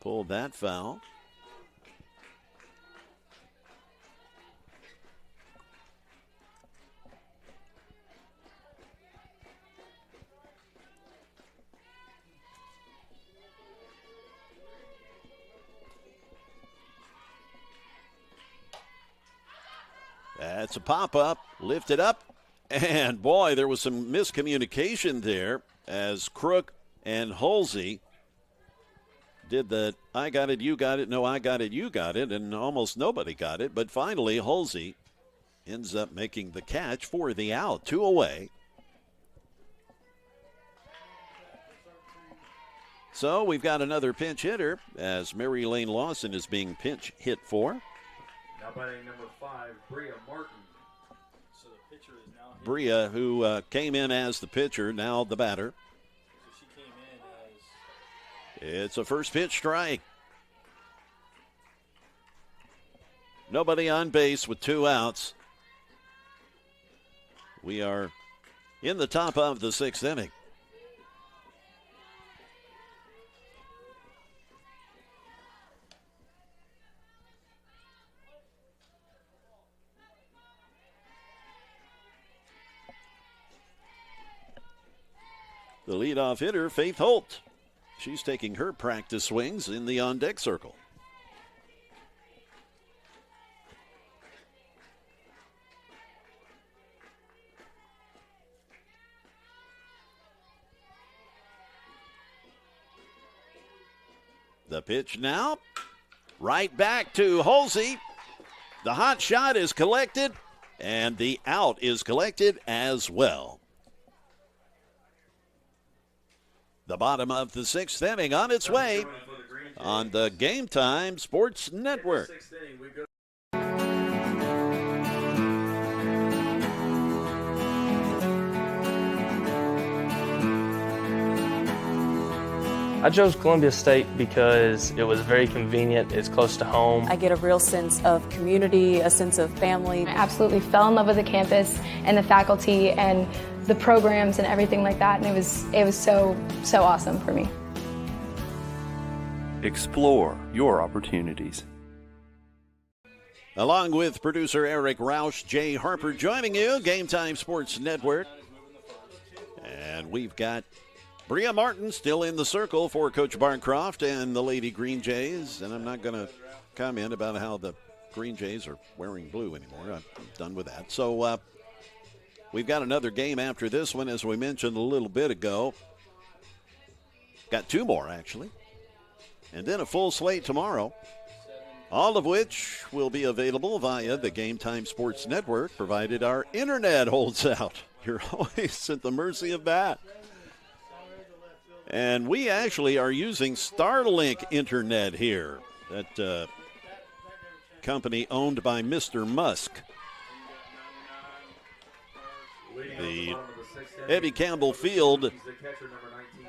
Speaker 3: Pulled that foul. That's a pop-up, lifted up, and boy, there was some miscommunication there as Crook and Halsey did the I got it, you got it, no, I got it, you got it, and almost nobody got it. But finally, Halsey ends up making the catch for the out, 2 away. So we've got another pinch hitter as Mary Lane Lawson is being pinch hit for.
Speaker 1: Now batting number 5, Bria Martin.
Speaker 2: So the pitcher is now
Speaker 3: Bria, who came in as the pitcher, now the batter.
Speaker 2: So she came in as
Speaker 3: It's a first pitch strike. Nobody on base with 2 outs. We are in the top of the 6th inning. The leadoff hitter, Faith Holt. She's taking her practice swings in the on-deck circle. The pitch now, right back to Halsey. The hot shot is collected, and the out is collected as well. The bottom of the 6th inning on its way on the Game Time Sports Network.
Speaker 5: I chose Columbia State because it was very convenient, it's close to home.
Speaker 6: I get a real sense of community, a sense of family.
Speaker 7: I absolutely fell in love with the campus and the faculty and the programs and everything like that, and it was so awesome for me.
Speaker 8: Explore your opportunities.
Speaker 3: Along with producer Eric Roush, Jay Harper joining you, Game Time Sports Network. And we've got Bria Martin still in the circle for Coach Barncroft and the Lady Green Jays. And I'm not going to comment about how the Green Jays are wearing blue anymore. I'm done with that. So we've got another game after this one, as we mentioned a little bit ago. Got 2 more, actually. And then a full slate tomorrow. All of which will be available via the Game Time Sports Network, provided our internet holds out. You're always at the mercy of that. And we actually are using Starlink internet here. That company owned by Mr. Musk. The Eddie Campbell Field,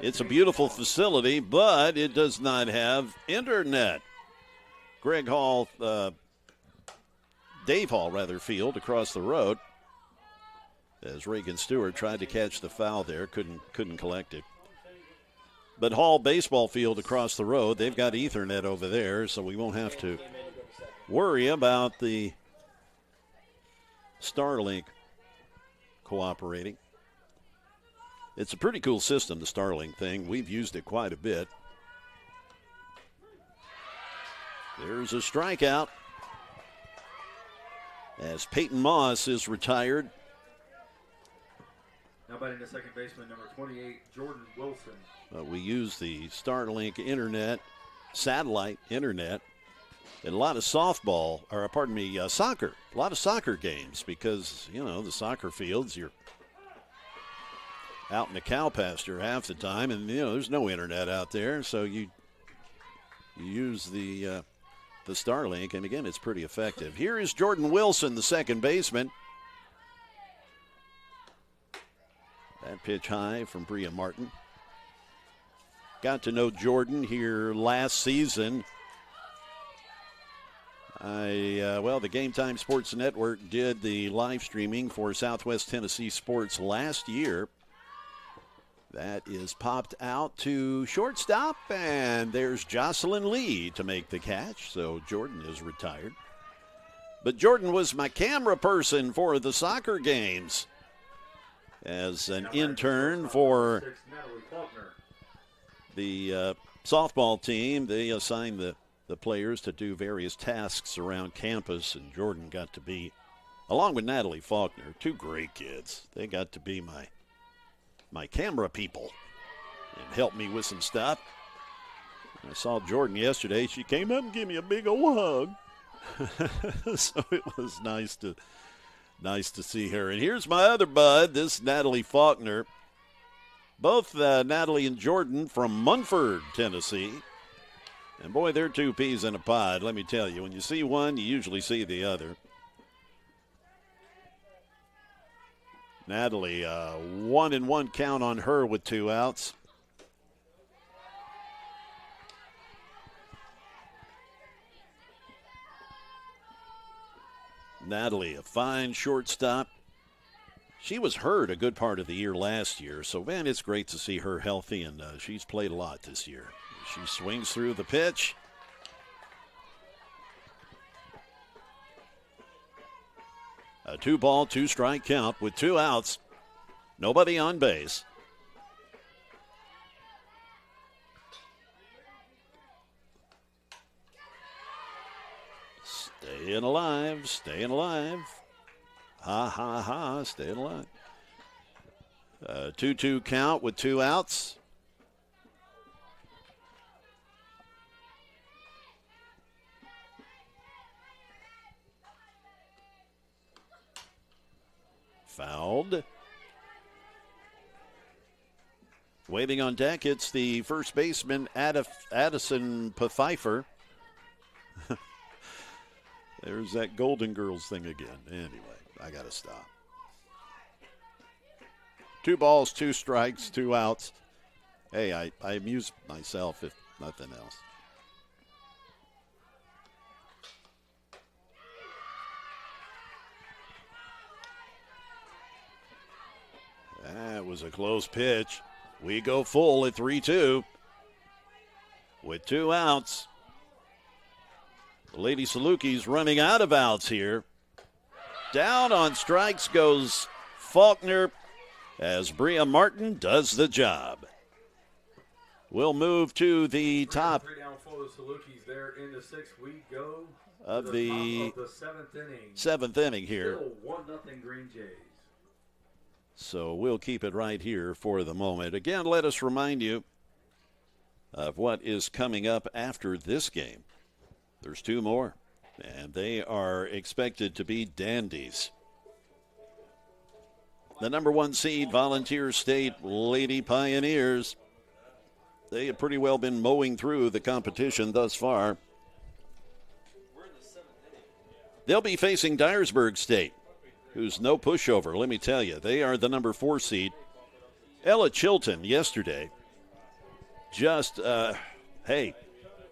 Speaker 3: it's a beautiful facility, but it does not have internet. Greg Hall, Dave Hall, rather, Field across the road. As Reagan Stewart tried to catch the foul there, couldn't collect it. But Hall Baseball Field across the road, they've got Ethernet over there, so we won't have to worry about the Starlink cooperating. It's a pretty cool system, the Starlink thing. We've used it quite a bit. There's a strikeout as Peyton Moss is retired.
Speaker 1: Now batting the second baseman, number 28, Jordan Wilson.
Speaker 3: We use the Starlink internet, satellite internet, and a lot of soccer, a lot of soccer games because, the soccer fields, you're out in the cow pasture half the time, and, there's no internet out there, so you use the Starlink, and again, it's pretty effective. Here is Jordan Wilson, the second baseman. That pitch high from Bria Martin. Got to know Jordan here last season. The Game Time Sports Network did the live streaming for Southwest Tennessee Sports last year. That is popped out to shortstop, and there's Jocelyn Lee to make the catch. So Jordan is retired. But Jordan was my camera person for the soccer games. As an intern for the softball team, they assigned the players to do various tasks around campus, and Jordan got to be, along with Natalie Faulkner, 2 great kids. They got to be my camera people and help me with some stuff. I saw Jordan yesterday. She came up and gave me a big old hug. So it was nice to see her. And here's my other bud, this Natalie Faulkner. Both Natalie and Jordan from Munford, Tennessee. And boy, they're 2 peas in a pod, let me tell you. When you see one, you usually see the other. Natalie, 1-1 count on her with 2 outs. Natalie, a fine shortstop. She was hurt a good part of the year last year, so, man, it's great to see her healthy, and she's played a lot this year. She swings through the pitch. A 2-ball, 2-strike count with 2 outs. Nobody on base. Staying alive, staying alive. Ha, ha, ha, staying alive. 2-2 count with 2 outs. Fouled. Waiting on deck, it's the first baseman, Addison Pfeiffer. There's that Golden Girls thing again. Anyway, I got to stop. 2 balls, 2 strikes, 2 outs. Hey, I amuse myself, if nothing else. That was a close pitch. We go full at 3-2 with 2 outs. The Lady Salukis running out of outs here. Down on strikes goes Faulkner as Bria Martin does the job. We'll move to the top
Speaker 1: 3 down for the Salukis there in the 6th. We go
Speaker 3: of
Speaker 1: to
Speaker 3: the
Speaker 1: top of the 7th inning.
Speaker 3: 7th inning here.
Speaker 1: Still 1-0 Green Jays.
Speaker 3: So we'll keep it right here for the moment. Again, let us remind you of what is coming up after this game. There's 2 more, and they are expected to be dandies. The number 1 seed, Volunteer State Lady Pioneers. They have pretty well been mowing through the competition thus far. They'll be facing Dyersburg State, who's no pushover, let me tell you. They are the number 4 seed. Ella Chilton yesterday just, hey,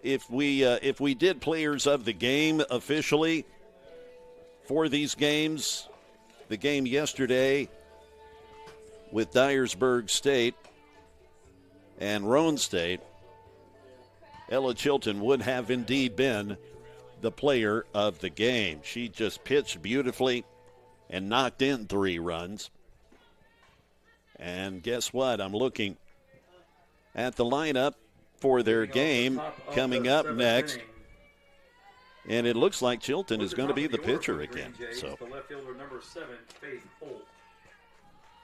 Speaker 3: if we did players of the game officially for these games, the game yesterday with Dyersburg State and Roan State, Ella Chilton would have indeed been the player of the game. She just pitched beautifully and knocked in 3 runs. And guess what? I'm looking at the lineup for their game coming up next. And it looks like Chilton is going to be the pitcher again. So,
Speaker 1: the left fielder number 7, Faith Holt.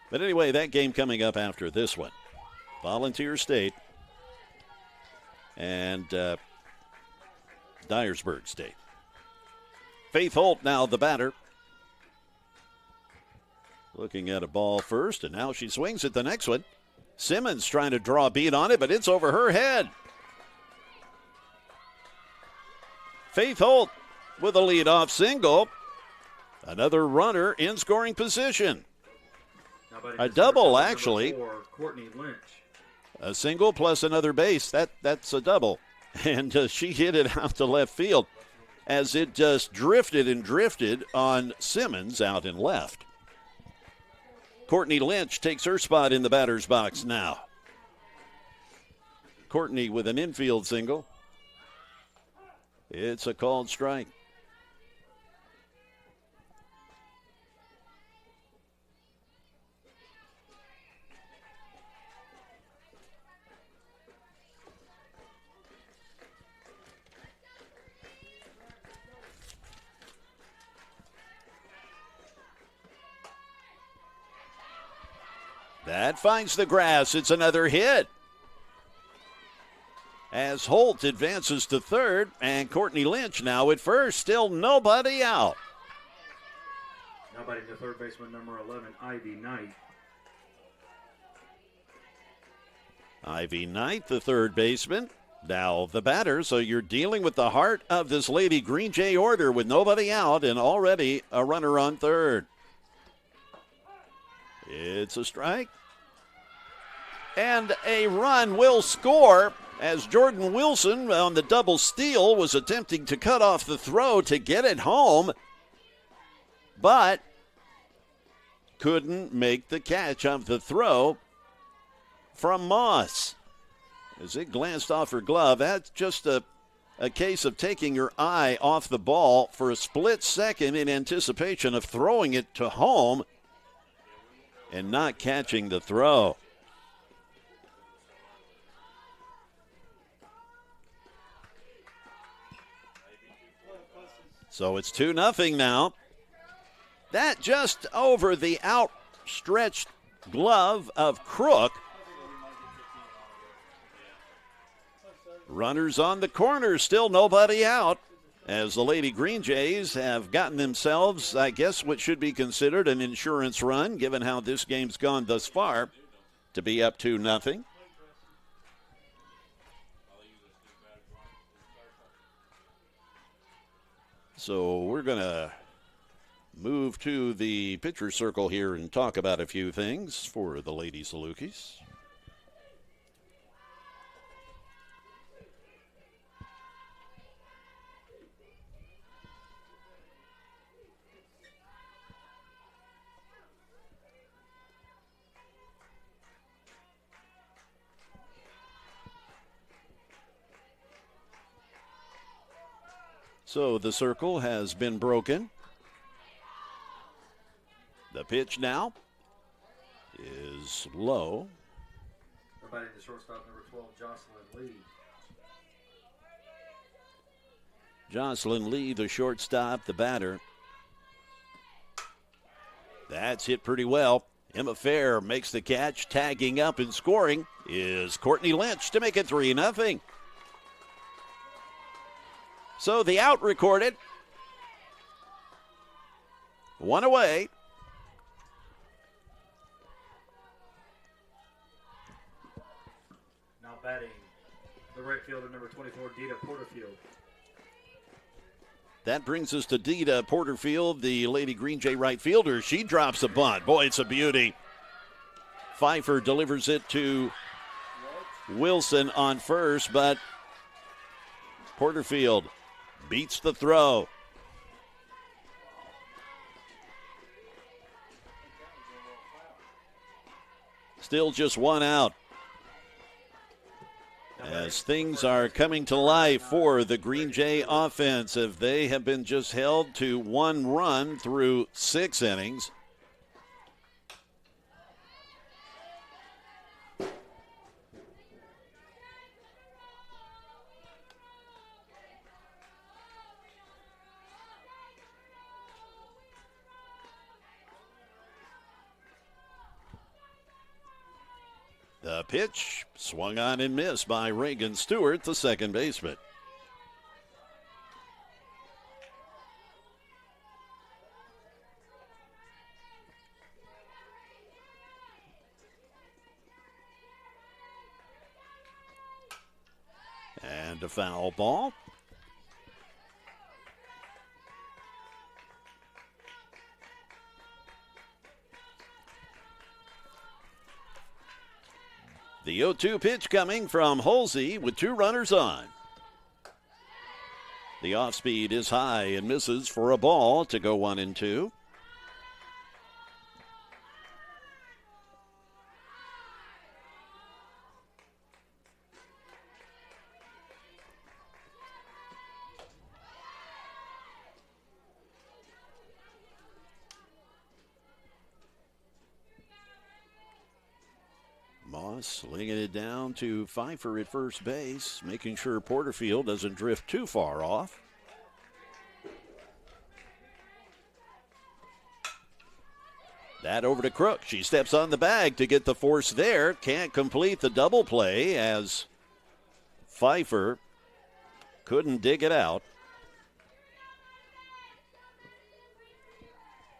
Speaker 3: But anyway, that game coming up after this one. Volunteer State and Dyersburg State. Faith Holt now the batter. Looking at a ball first, and now she swings at the next one. Simmons trying to draw a beat on it, but it's over her head. Faith Holt with a leadoff single. Another runner in scoring position. A double, actually.
Speaker 1: Courtney Lynch.
Speaker 3: A single plus another base. That's a double. And she hit it out to left field as it just drifted and drifted on Simmons out in left. Courtney Lynch takes her spot in the batter's box now. Courtney with an infield single. It's a called strike. That finds the grass. It's another hit. As Holt advances to third, and Courtney Lynch now at first. Still nobody out.
Speaker 1: Now batting to third baseman number 11, Ivy Knight.
Speaker 3: Ivy Knight, the third baseman. Now the batter, so you're dealing with the heart of this Lady Green Jay order with nobody out and already a runner on third. It's a strike. And a run will score as Jordan Wilson on the double steal was attempting to cut off the throw to get it home. but couldn't make the catch of the throw from Moss. As it glanced off her glove, that's just a case of taking your eye off the ball for a split second in anticipation of throwing it to home and not catching the throw. So it's 2-0 now. That just over the outstretched glove of Crook. Runners on the corner, still nobody out, as the Lady Green Jays have gotten themselves, I guess, what should be considered an insurance run, given how this game's gone thus far, to be up 2-0. So we're going to move to the pitcher circle here and talk about a few things for the Lady Salukis. So the circle has been broken. The pitch now is low.
Speaker 1: Batting the shortstop, number 12, Jocelyn Lee.
Speaker 3: Jocelyn Lee, the shortstop, the batter. That's hit pretty well. Emma Fair makes the catch. Tagging up and scoring is Courtney Lynch to make it 3-0. So the out recorded. One away.
Speaker 1: Now batting the right fielder, number 24, Dita Porterfield.
Speaker 3: That brings us to Dita Porterfield, the Lady Green Jay right fielder. She drops a bunt. Boy, it's a beauty. Pfeiffer delivers it to Wilson on first, but Porterfield beats the throw. Still just one out. As things are coming to life for the Green Jay offense, if they have been just held to one run through 6 innings. The pitch swung on and missed by Reagan Stewart, the second baseman. And a foul ball. The 0-2 pitch coming from Halsey with 2 runners on. The off speed is high and misses for a ball to go 1-2. Moss slinging it down to Pfeiffer at first base, making sure Porterfield doesn't drift too far off. That over to Crook. She steps on the bag to get the force there. Can't complete the double play as Pfeiffer couldn't dig it out.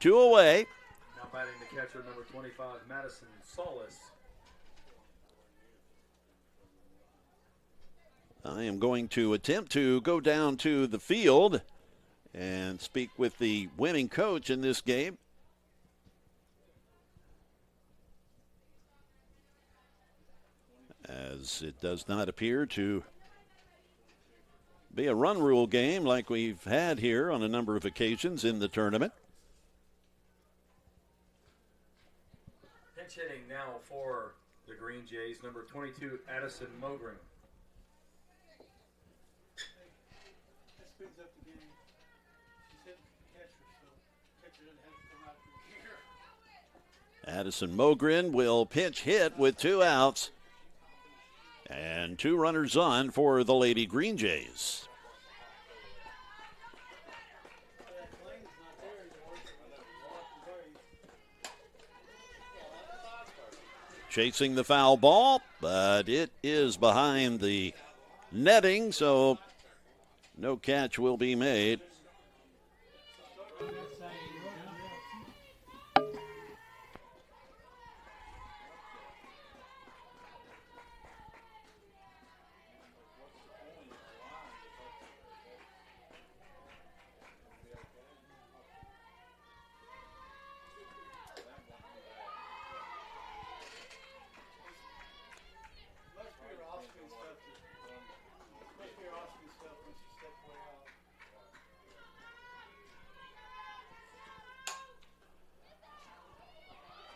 Speaker 3: 2 away.
Speaker 1: Now batting the catcher, number 25, Madison Solis.
Speaker 3: I am going to attempt to go down to the field and speak with the winning coach in this game. As it does not appear to be a run rule game like we've had here on a number of occasions in the tournament.
Speaker 1: Pinch hitting now for the Green Jays, number 22, Addison Mogren.
Speaker 2: That speeds up the game. She's hitting the catcher, so the catcher doesn't have to come out from here.
Speaker 3: Addison Mogren will pinch hit with 2 outs. And 2 runners on for the Lady Green Jays. Chasing the foul ball, but it is behind the netting, so no catch will be made.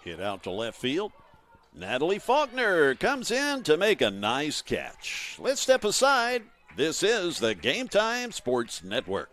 Speaker 3: Hit out to left field. Natalie Faulkner comes in to make a nice catch. Let's step aside. This is the Game Time Sports Network.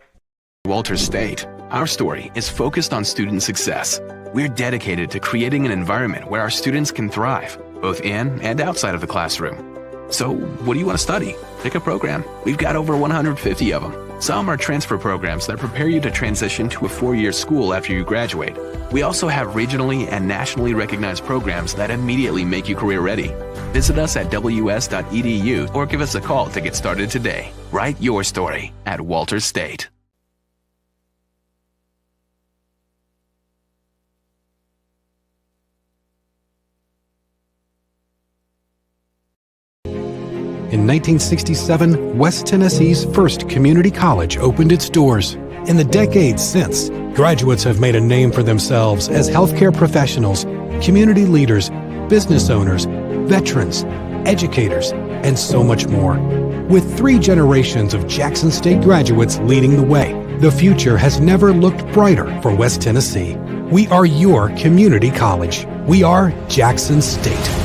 Speaker 9: Walters State, our story is focused on student success. We're dedicated to creating an environment where our students can thrive, both in and outside of the classroom. So, what do you want to study? Pick a program. We've got over 150 of them. Some are transfer programs that prepare you to transition to a 4-year school after you graduate. We also have regionally and nationally recognized programs that immediately make you career ready. Visit us at ws.edu or give us a call to get started today. Write your story at Walters State.
Speaker 10: In 1967, West Tennessee's first community college opened its doors. In the decades since, graduates have made a name for themselves as healthcare professionals, community leaders, business owners, veterans, educators, and so much more. With 3 generations of Jackson State graduates leading the way, the future has never looked brighter for West Tennessee. We are your community college. We are Jackson State.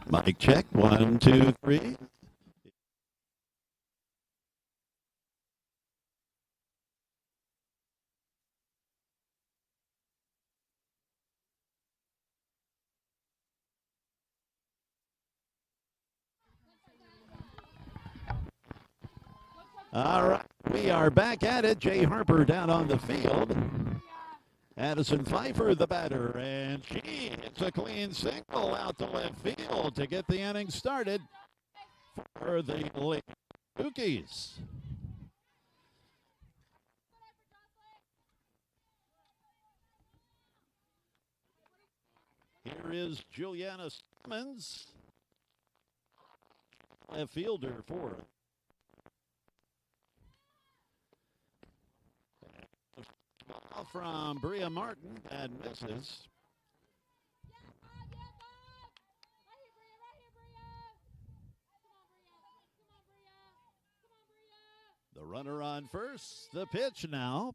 Speaker 3: Mic check, 1, 2, 3. All right, we are back at it. Jay Harper down on the field. Addison Pfeiffer, the batter, and she hits a clean single out to left field to get the inning started for the Lady Hokies. Here is Juliana Simmons, left fielder for from Bria Martin and misses. The runner on first. The pitch now.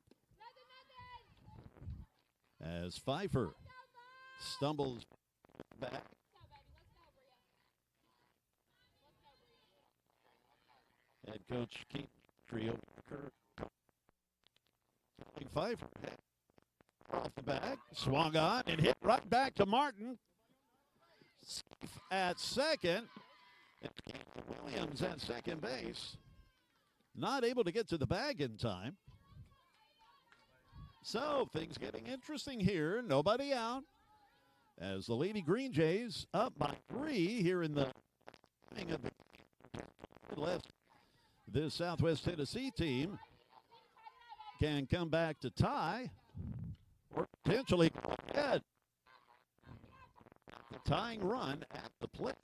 Speaker 3: As Pfeiffer stumbles back. Head coach Keith Trio. Pfeiffer off the back, swung on and hit right back to Martin. Safe at second. Williams at second base. Not able to get to the bag in time. So things getting interesting here. Nobody out. As the Lady Green Jays up by 3 here in the beginning of the left. This Southwest Tennessee team can come back to tie or potentially go ahead. The tying run at the plate.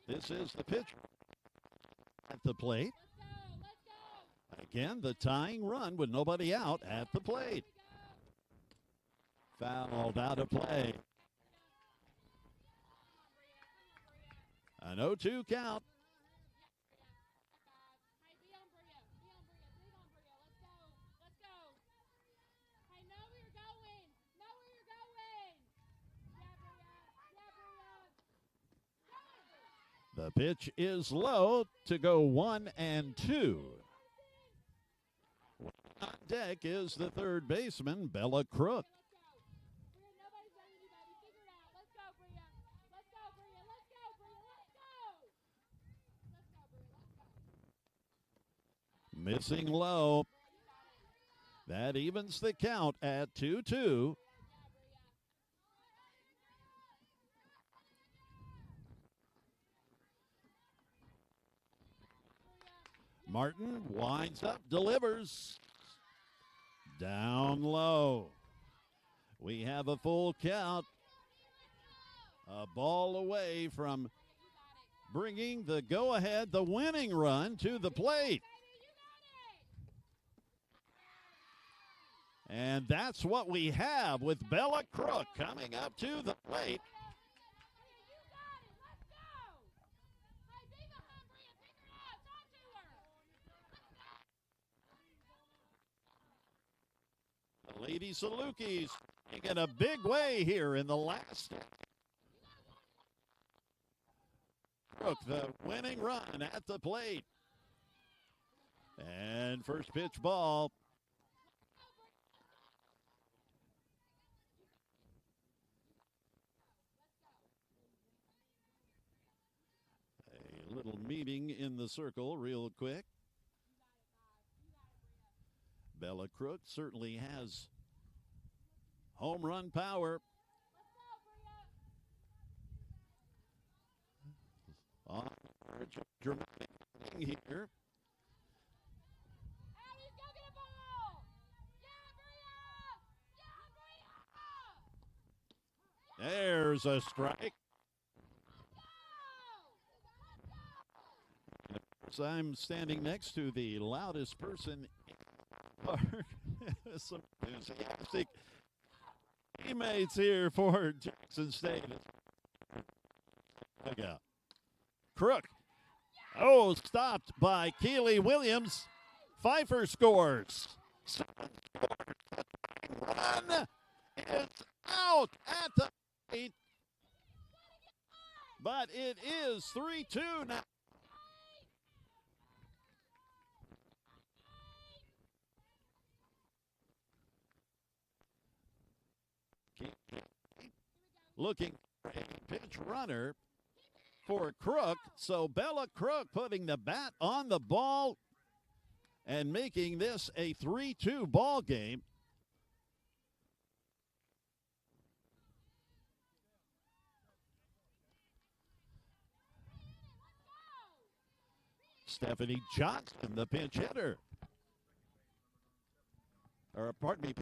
Speaker 3: This is the pitcher at the plate. Again, the tying run with nobody out at the plate. Fouled out of play. An 0-2 count. The pitch is low to go 1-2. On deck is the third baseman, Bella Crook. Missing low. That evens the count at 2-2. Martin winds up, delivers. Down low. We have a full count. A ball away from bringing the go-ahead, the winning run to the plate. And that's what we have with Bella Crook coming up to the plate. The Lady Salukis in a big way here in the last. Crook, the winning run at the plate. And first pitch ball. A little meeting in the circle real quick. Bella Crook certainly has home run power. On dramatic thing here. There's a strike. So I'm standing next to the loudest person in the park. Some enthusiastic teammates here for Jackson State. Look out. Crook. Oh, stopped by Keely Williams. Pfeiffer scores. Run is out at the plate. But it is 3-2 now. Looking for a pitch runner for Crook. So Bella Crook putting the bat on the ball and making this a 3-2 ball game. Stephanie Johnson, the pinch hitter. Or pardon me,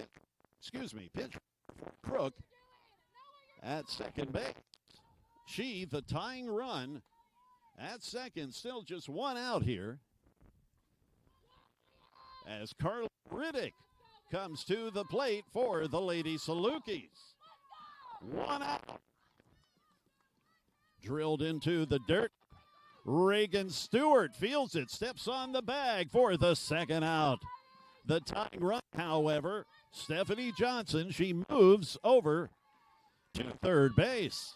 Speaker 3: pinch for Crook at second base. She, the tying run at second, still just one out here. As Carla Riddick comes to the plate for the Lady Salukis. One out. Drilled into the dirt. Reagan Stewart fields it, steps on the bag for the second out. The tying run, however, Stephanie Johnson, she moves over to third base.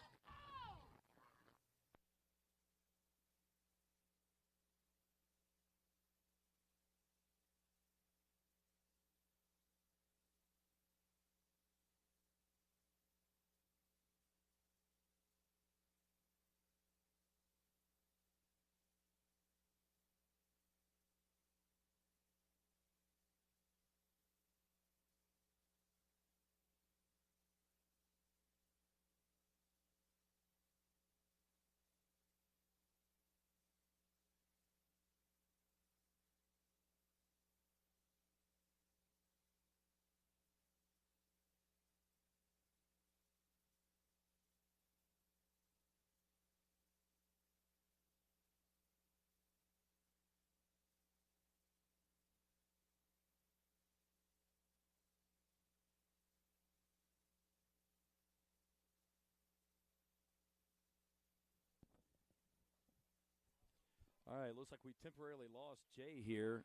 Speaker 1: All right, looks like we temporarily lost Jay here.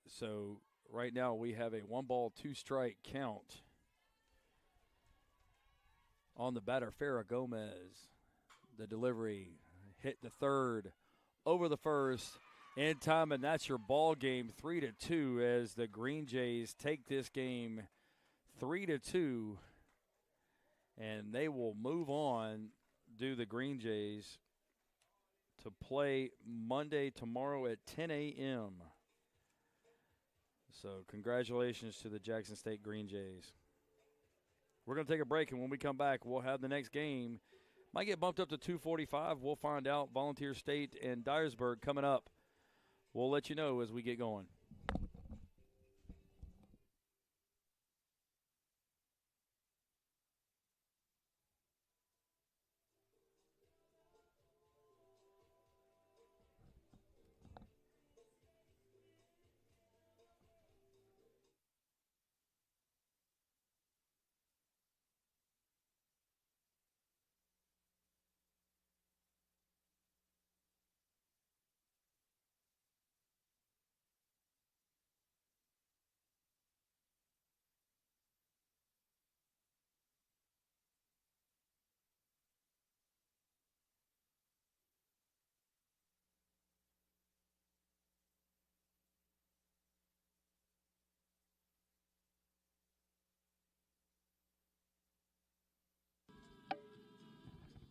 Speaker 1: So right now we have a 1-ball, 2-strike count on the batter, Farrah Gomez. The delivery hit the third, over the first, in time, and that's your ball game, 3-2, as the Green Jays take this game 3-2, and they will move on, do the Green Jays, to play Monday tomorrow at 10 a.m. So congratulations to the Jackson State Green Jays. We're going to take a break, and when we come back, we'll have the next game. Might get bumped up to 2:45. We'll find out. Volunteer State and Dyersburg coming up. We'll let you know as we get going.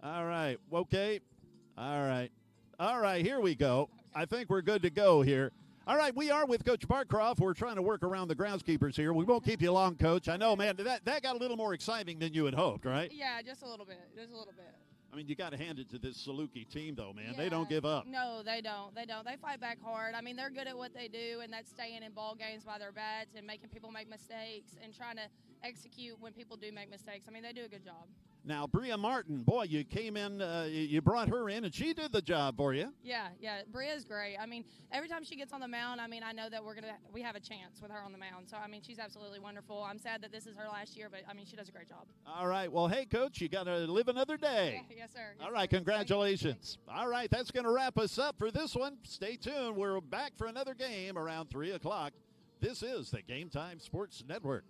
Speaker 3: All right. Okay. All right. All right. Here we go. I think we're good to go here. All right. We are with Coach Barcroft. We're trying to work around the groundskeepers here. We won't keep you long, Coach. I know, man, that got a little more exciting than you had hoped, right?
Speaker 12: Yeah, just a little bit.
Speaker 3: I mean, you got to hand it to this Saluki team, though, man.
Speaker 12: Yeah.
Speaker 3: They don't give up.
Speaker 12: No, they don't. They fight back hard. I mean, they're good at what they do, and that's staying in ball games by their bats and making people make mistakes and trying to execute when people do make mistakes. I mean, they do a good job.
Speaker 3: Now, Bria Martin, boy, you came in, you brought her in, and she did the job for you.
Speaker 12: Yeah, Bria's great. I mean, every time she gets on the mound, I mean, I know that we have a chance with her on the mound. So, I mean, she's absolutely wonderful. I'm sad that this is her last year, but, I mean, she does a great job.
Speaker 3: All right. Well, hey, Coach, you got to live another day.
Speaker 12: Yeah, yes, sir.
Speaker 3: All right, congratulations. All right, that's going to wrap us up for this one. Stay tuned. We're back for another game around 3 o'clock. This is the Game Time Sports Network.